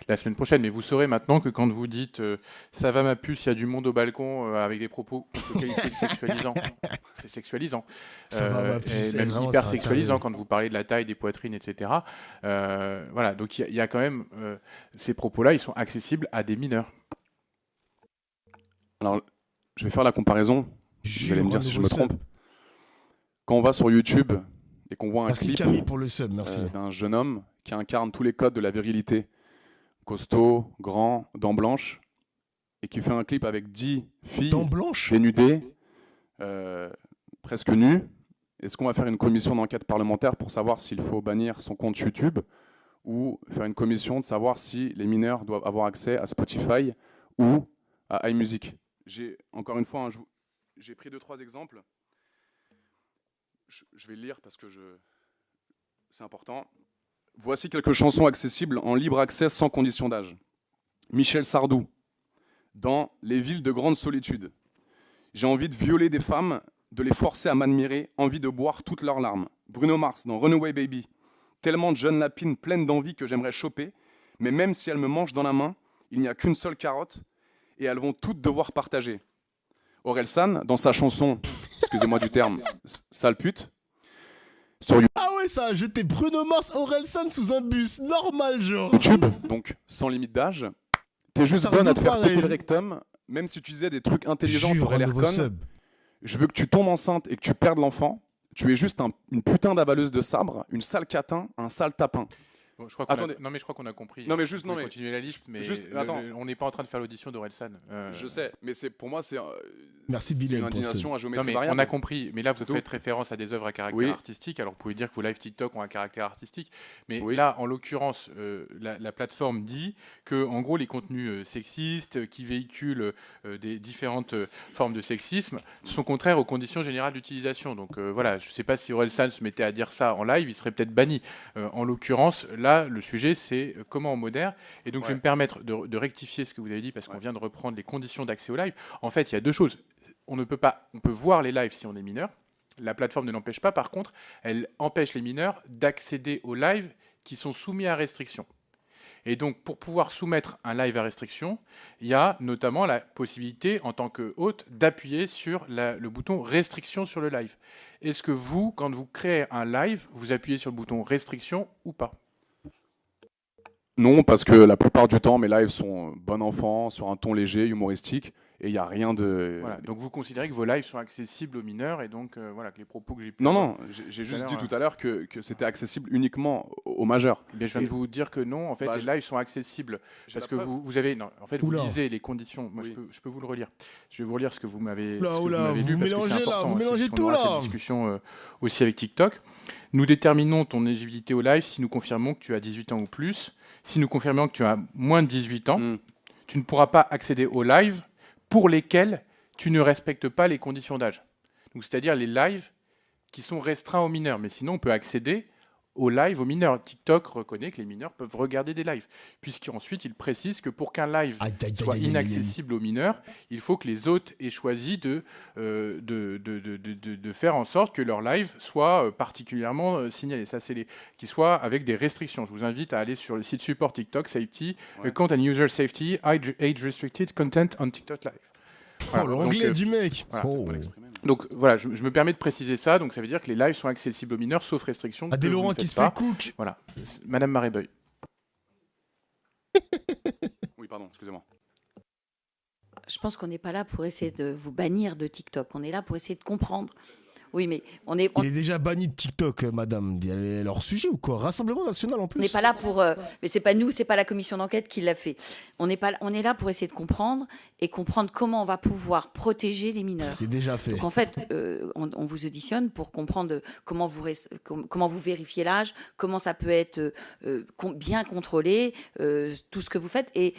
la semaine prochaine. Mais vous saurez maintenant que quand vous dites ça va ma puce, il y a du monde au balcon avec des propos qu'on peut qualifier de sexualisants. C'est sexualisant. Ça va ma puce, et même vraiment, hyper ça sexualisant quand vous parlez de la taille, des poitrines, etc. Voilà, donc il y a quand même ces propos-là, ils sont accessibles à des mineurs. Alors, je vais faire la comparaison. Vous allez me dire si je me trompe. Quand on va sur YouTube et qu'on voit un clip d'un jeune homme qui incarne tous les codes de la virilité, costaud, grand, dents blanches, et qui fait un clip avec 10 filles dénudées, presque nues, est-ce qu'on va faire une commission d'enquête parlementaire pour savoir s'il faut bannir son compte YouTube ou faire une commission de savoir si les mineurs doivent avoir accès à Spotify ou à iMusic? Encore une fois, j'ai pris 2-3 exemples. Je vais le lire parce que c'est important. Voici quelques chansons accessibles en libre accès sans condition d'âge. Michel Sardou, dans Les villes de grande solitude. J'ai envie de violer des femmes, de les forcer à m'admirer, envie de boire toutes leurs larmes. Bruno Mars, dans Runaway Baby. Tellement de jeunes lapines pleines d'envie que j'aimerais choper, mais même si elles me mangent dans la main, il n'y a qu'une seule carotte et elles vont toutes devoir partager. Orelsan, dans sa chanson, excusez-moi du terme, sale pute, sur Ah ouais, ça a jeté Bruno Mars, Orelsan sous un bus, normal genre. YouTube, donc sans limite d'âge, t'es juste bonne à te faire péter le rectum, même si tu disais des trucs intelligents, Jure, t'aurais un l'air nouveau conne. sub. Je veux que tu tombes enceinte et que tu perdes l'enfant. Tu es juste une putain d'avaleuse de sabre, une sale catin, un sale tapin. Bon, je crois qu'on Attendez. non, mais je crois qu'on a compris. Non, mais juste, Vous pouvez non, mais- continuer la liste, mais juste, attends. on n'est pas en train de faire l'audition d'Orelsan. Je sais, mais pour moi, c'est Merci, c'est Bilal, une pour le indignation à Non, géométrie mais variable. on a compris. Mais là, vous C'est tout. faites référence à des œuvres à caractère Oui. artistique. Alors, vous pouvez dire que vos lives TikTok ont un caractère artistique. Mais Oui. là, en l'occurrence, la plateforme dit que, en gros, les contenus sexistes qui véhiculent des différentes formes de sexisme sont contraires aux conditions générales d'utilisation. Donc, voilà, je ne sais pas si Orelsan se mettait à dire ça en live, il serait peut-être banni. En l'occurrence, là, le sujet, c'est comment on modère. Et donc, je vais me permettre de rectifier ce que vous avez dit parce qu'on vient de reprendre les conditions d'accès au live. En fait, il y a deux choses. On peut voir les lives si on est mineur. La plateforme ne l'empêche pas. Par contre, elle empêche les mineurs d'accéder aux lives qui sont soumis à restriction. Et donc, pour pouvoir soumettre un live à restriction, il y a notamment la possibilité, en tant que hôte, d'appuyer sur le bouton restriction sur le live. Est-ce que vous, quand vous créez un live, vous appuyez sur le bouton restriction ou pas ? Non, parce que la plupart du temps, mes lives sont bon enfant, sur un ton léger, humoristique, et il n'y a rien de... Voilà. Donc, vous considérez que vos lives sont accessibles aux mineurs et donc, voilà, que les propos que j'ai pu... Non, j'ai juste à dit l'heure, tout à l'heure que c'était accessible uniquement aux majeurs. Eh bien, je viens de vous dire que non, en fait, Bah, les lives sont accessibles J'ai parce la que preuve. vous avez, non, en fait, vous Oula. lisez les conditions. Moi, Oui. je peux vous le relire. Je vais vous relire ce que vous m'avez Oula, oula, lu vous parce que c'est mélangez là, important vous aussi, mélangez parce qu'on tout, aura là. cette discussion aussi avec TikTok. Nous déterminons ton éligibilité au live si nous confirmons que tu as 18 ans ou plus. Si nous confirmons que tu as moins de 18 ans, Mm. tu ne pourras pas accéder aux lives pour lesquels tu ne respectes pas les conditions d'âge. Donc, c'est-à-dire les lives qui sont restreints aux mineurs. Mais sinon, on peut accéder aux lives aux mineurs. TikTok reconnaît que les mineurs peuvent regarder des lives. Puisqu'ensuite, il précise que pour qu'un live Aïe, aïe, aïe, soit aïe, aïe, aïe. inaccessible aux mineurs, il faut que les hôtes aient choisi de faire en sorte que leur live soit particulièrement signalé. Ça, c'est qu'ils soient avec des restrictions. Je vous invite à aller sur le site support TikTok Safety, Ouais. Content and User Safety, Age Restricted Content on TikTok Live. Voilà. Oh, Donc, l'anglais du mec. voilà. Oh. donc voilà, je me permets de préciser ça. Donc ça veut dire que les lives sont accessibles aux mineurs, sauf restriction. Ah, que des vous Laurent ne qui faites se pas. fait cook. Voilà, Madame Marébeuil. Oui, pardon, excusez-moi. Je pense qu'on n'est pas là pour essayer de vous bannir de TikTok. On est là pour essayer de comprendre. Oui, mais on est, Il est déjà banni de TikTok, madame. Elle est leur sujet ou quoi? Rassemblement national en plus. on n'est pas là pour. Mais c'est pas nous, c'est pas la commission d'enquête qui l'a fait. On est là pour essayer de comprendre et comprendre comment on va pouvoir protéger les mineurs. C'est déjà fait. Donc en fait, on vous auditionne pour comprendre comment vous vérifiez l'âge, comment ça peut être bien contrôlé, tout ce que vous faites et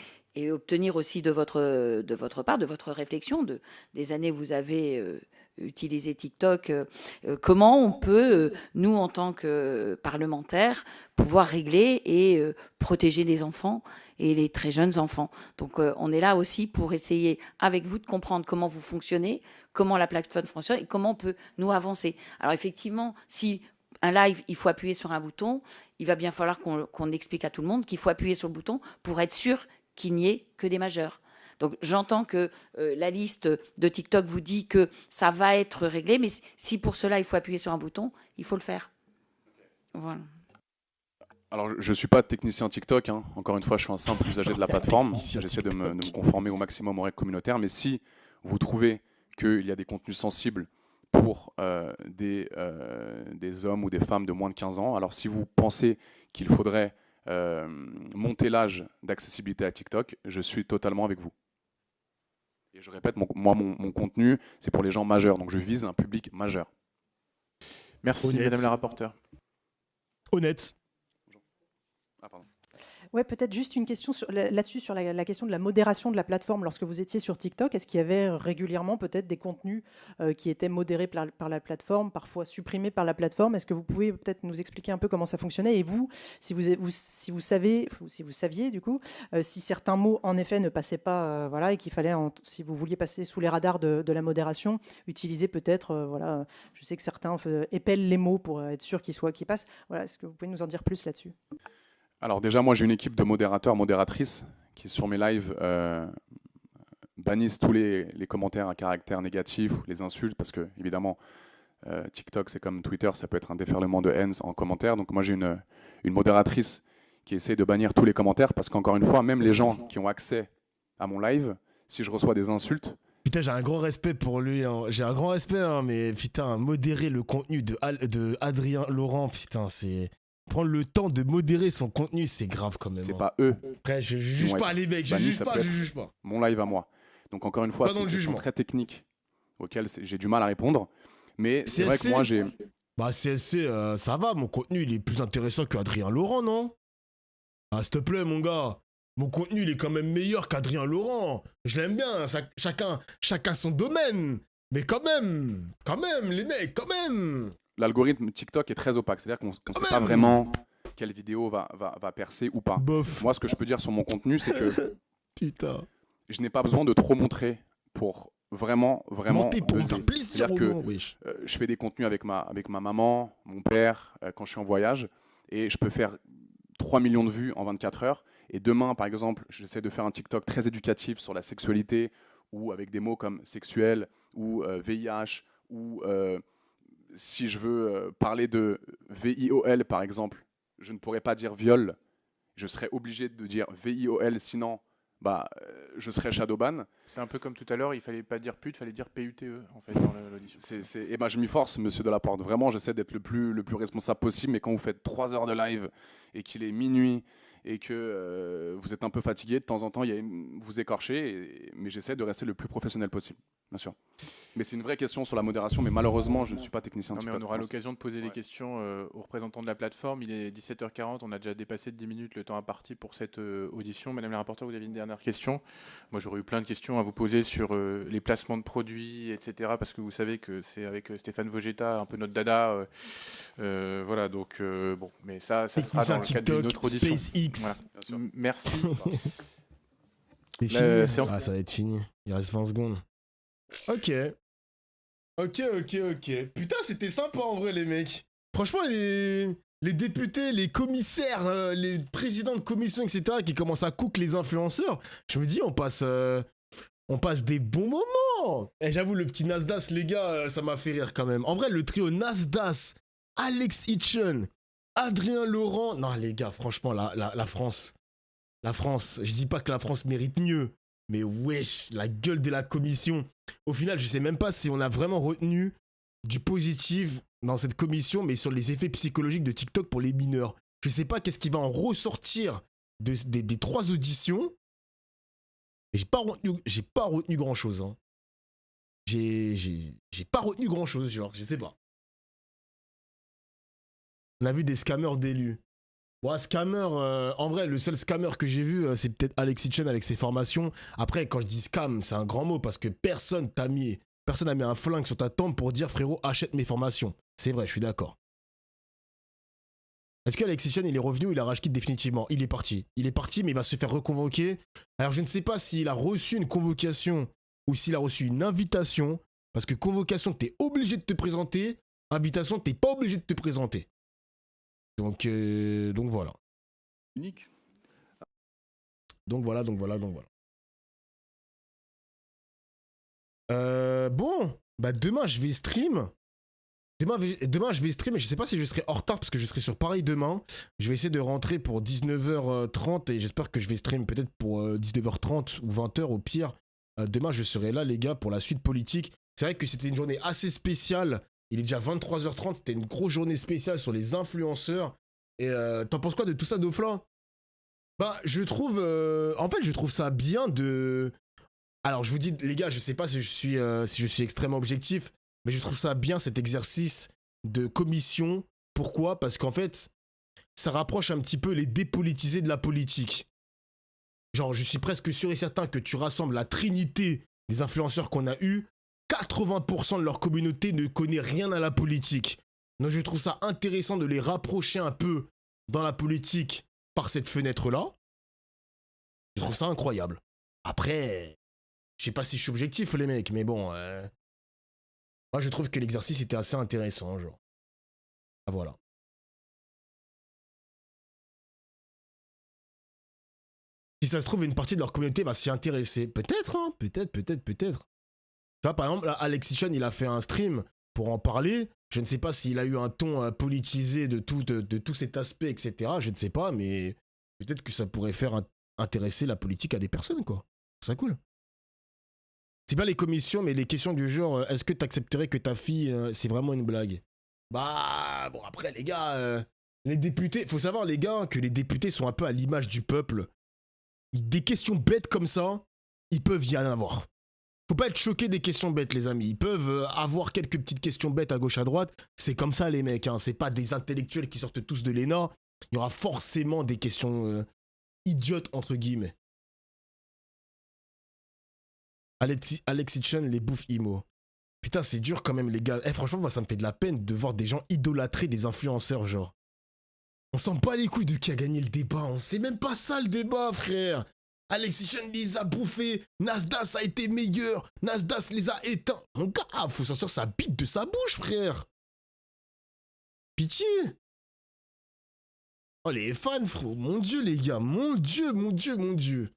obtenir aussi de votre part, de votre réflexion, des années où vous avez utilisé TikTok, comment on peut, nous en tant que parlementaires, pouvoir régler et protéger les enfants et les très jeunes enfants. Donc on est là aussi pour essayer avec vous de comprendre comment vous fonctionnez, comment la plateforme fonctionne et comment on peut nous avancer. Alors effectivement, si un live, il faut appuyer sur un bouton, il va bien falloir qu'on explique à tout le monde qu'il faut appuyer sur le bouton pour être sûr qu'il n'y ait que des majeurs. Donc j'entends que la liste de TikTok vous dit que ça va être réglé, mais si pour cela il faut appuyer sur un bouton, il faut le faire. Voilà. Alors, je ne suis pas technicien TikTok, hein. Encore une fois, je suis un simple usager de la plateforme. Technicien J'essaie de me TikTok. conformer au maximum aux règles communautaires. Mais si vous trouvez qu'il y a des contenus sensibles pour des hommes ou des femmes de moins de 15 ans, alors si vous pensez qu'il faudrait monter l'âge d'accessibilité à TikTok, je suis totalement avec vous. Et je répète, mon contenu, c'est pour les gens majeurs. Donc, je vise un public majeur. Merci, Honnête. Madame la rapporteure. Honnête. Ah, pardon. Ouais, peut-être juste une question là-dessus, sur la question de la modération de la plateforme. Lorsque vous étiez sur TikTok, est-ce qu'il y avait régulièrement peut-être des contenus qui étaient modérés par la plateforme, parfois supprimés par la plateforme? Est-ce que vous pouvez peut-être nous expliquer un peu comment ça fonctionnait? Et vous, si vous saviez du coup, si certains mots en effet ne passaient pas, voilà, et qu'il fallait, si vous vouliez passer sous les radars de la modération, utiliser peut-être, voilà, je sais que certains épellent les mots pour être sûr qu'ils passent. Voilà, est-ce que vous pouvez nous en dire plus là-dessus? Alors déjà, moi j'ai une équipe de modérateurs, modératrices qui sur mes lives bannissent tous les commentaires à caractère négatif ou les insultes parce que évidemment TikTok c'est comme Twitter, ça peut être un déferlement de haine en commentaire. Donc moi j'ai une modératrice qui essaie de bannir tous les commentaires parce qu'encore une fois, même les gens qui ont accès à mon live, si je reçois des insultes. Putain, j'ai un grand respect pour lui. Hein. J'ai un grand respect, hein, mais putain, modérer le contenu de Adrien Laurent, putain, c'est... Prendre le temps de modérer son contenu, c'est grave quand même. C'est hein. pas eux. Après, je juge pas les mecs, je juge pas. Mon live à moi. Donc encore une fois, c'est une question très technique auquel j'ai du mal à répondre. Mais c'est vrai que moi, j'ai... Bah CSC, ça va, mon contenu, il est plus intéressant qu'Adrien Laurent, non? Ah, s'il te plaît, mon gars. Mon contenu, il est quand même meilleur qu'Adrien Laurent. Je l'aime bien, chacun son domaine. Mais quand même, les mecs, quand même. L'algorithme TikTok est très opaque. C'est-à-dire qu'on ne sait pas vraiment quelle vidéo va percer ou pas. Bof. Moi, ce que je peux dire sur mon contenu, c'est que putain, je n'ai pas besoin de trop montrer pour vraiment faire plaisir que je fais des contenus avec ma maman, mon père, quand je suis en voyage, et je peux faire 3 millions de vues en 24 heures. Et demain, par exemple, j'essaie de faire un TikTok très éducatif sur la sexualité, ou avec des mots comme sexuel, ou VIH, ou si je veux parler de VIOL, par exemple, je ne pourrais pas dire viol. Je serais obligé de dire VIOL, sinon je serais shadowban. C'est un peu comme tout à l'heure, il fallait pas dire pute, il fallait dire PUTE en fait dans l'audition. Et je m'y force, monsieur Delaporte. Vraiment, j'essaie d'être le plus responsable possible. Mais quand vous faites 3 heures de live et qu'il est minuit et que vous êtes un peu fatigué, de temps en temps, vous écorchez. Mais j'essaie de rester le plus professionnel possible, bien sûr. Mais c'est une vraie question sur la modération. Mais malheureusement, je ne suis pas technicien. Non, mais on aura l'occasion de poser des questions aux représentants de la plateforme. Il est 17h40, on a déjà dépassé de 10 minutes le temps imparti pour cette audition. Madame la rapporteure, vous avez une dernière question? Moi, j'aurais eu plein de questions à vous poser sur les placements de produits, etc. Parce que vous savez que c'est avec Stéphane Vogetta, un peu notre dada. Voilà, donc bon, mais ça sera dans le cadre d'une autre audition. SpaceX. Voilà. Merci. C'est fini. Ah, ça va être fini. Il reste 20 secondes. Ok. Putain, c'était sympa en vrai, les mecs. Franchement, les députés, les commissaires, les présidents de commission, etc., qui commencent à cook les influenceurs, je me dis, on passe des bons moments. Et j'avoue, le petit Nasdaq, les gars, ça m'a fait rire quand même. En vrai, le trio Nasdaq, Alex Hitchen, Adrien Laurent. Non, les gars, franchement, la France. La France, je dis pas que la France mérite mieux. Mais wesh, la gueule de la commission. Au final, je sais même pas si on a vraiment retenu du positif dans cette commission, mais sur les effets psychologiques de TikTok pour les mineurs. Je sais pas qu'est-ce qui va en ressortir des 3 auditions. Et j'ai pas retenu grand-chose. Hein. J'ai pas retenu grand-chose, genre, je sais pas. On a vu des scammers d'élus. Bon, scammer, en vrai, le seul scammer que j'ai vu, c'est peut-être Alex Hitchen avec ses formations. Après, quand je dis scam, c'est un grand mot parce que personne n'a mis un flingue sur ta tempe pour dire frérot, achète mes formations. C'est vrai, je suis d'accord. Est-ce qu'Alex Hitchen, il est revenu ou il a rage quit définitivement? Il est parti. Il est parti, mais il va se faire reconvoquer. Alors, je ne sais pas s'il a reçu une convocation ou s'il a reçu une invitation. Parce que convocation, t'es obligé de te présenter. Invitation, t'es pas obligé de te présenter. Donc voilà. Unique. Donc voilà. Bon, bah demain je vais stream. Demain je vais stream et je sais pas si je serai en retard parce que je serai sur Paris demain. Je vais essayer de rentrer pour 19h30 et j'espère que je vais stream peut-être pour 19h30 ou 20h au pire. Demain je serai là les gars pour la suite politique. C'est vrai que c'était une journée assez spéciale. Il est déjà 23h30, c'était une grosse journée spéciale sur les influenceurs. Et t'en penses quoi de tout ça, Dofla? Bah, je trouve... en fait, je trouve ça bien de... Alors, je vous dis, les gars, je sais pas si je suis extrêmement objectif, mais je trouve ça bien, cet exercice de commission. Pourquoi? Parce qu'en fait, ça rapproche un petit peu les dépolitisés de la politique. Genre, je suis presque sûr et certain que tu rassembles la trinité des influenceurs qu'on a eus, 80% de leur communauté ne connaît rien à la politique. Donc je trouve ça intéressant de les rapprocher un peu dans la politique par cette fenêtre-là. Je trouve ça incroyable. Après, je sais pas si je suis objectif les mecs, mais bon... Moi je trouve que l'exercice était assez intéressant, genre. Ah voilà. Si ça se trouve, une partie de leur communauté va s'y intéresser. Peut-être, hein, peut-être. Tu vois, par exemple, là, Alex Hitchen, il a fait un stream pour en parler. Je ne sais pas s'il a eu un ton politisé de tout cet aspect, etc. Je ne sais pas, mais peut-être que ça pourrait faire intéresser la politique à des personnes, quoi. C'est cool. C'est pas les commissions, mais les questions du genre, est-ce que t'accepterais que ta fille, c'est vraiment une blague? Bah, bon, après, les gars, les députés, faut savoir, les gars, que les députés sont un peu à l'image du peuple. Des questions bêtes comme ça, ils peuvent y en avoir. Faut pas être choqué des questions bêtes, les amis. Ils peuvent avoir quelques petites questions bêtes à gauche, à droite. C'est comme ça, les mecs, hein. C'est pas des intellectuels qui sortent tous de l'ENA. Il y aura forcément des questions idiotes, entre guillemets. Alexis Chen, les bouffes imo. Putain, c'est dur quand même, les gars. Franchement, moi, ça me fait de la peine de voir des gens idolâtrer des influenceurs, genre. On sent pas les couilles de qui a gagné le débat. On sait même pas ça, le débat, frère. Alexis Chen les a bouffés. Nasdaq a été meilleur. Nasdaq les a éteints. Mon gars, faut sortir sa bite de sa bouche, frère. Pitié. Oh, les fans, frère. Mon Dieu, les gars. Mon Dieu, mon Dieu, mon Dieu.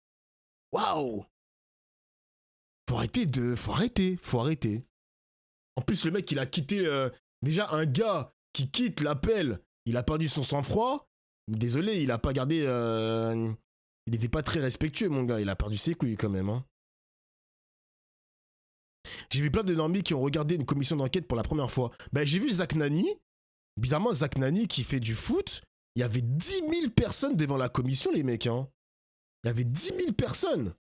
Waouh. Faut arrêter. En plus, le mec, il a quitté... déjà, un gars qui quitte l'appel, il a perdu son sang-froid. Désolé, il a pas gardé... il était pas très respectueux, mon gars. Il a perdu ses couilles, quand même. Hein. J'ai vu plein de normies qui ont regardé une commission d'enquête pour la première fois. Ben, j'ai vu Zach Nani. Bizarrement, Zach Nani, qui fait du foot, il y avait 10 000 personnes devant la commission, les mecs. Hein. Il y avait 10 000 personnes.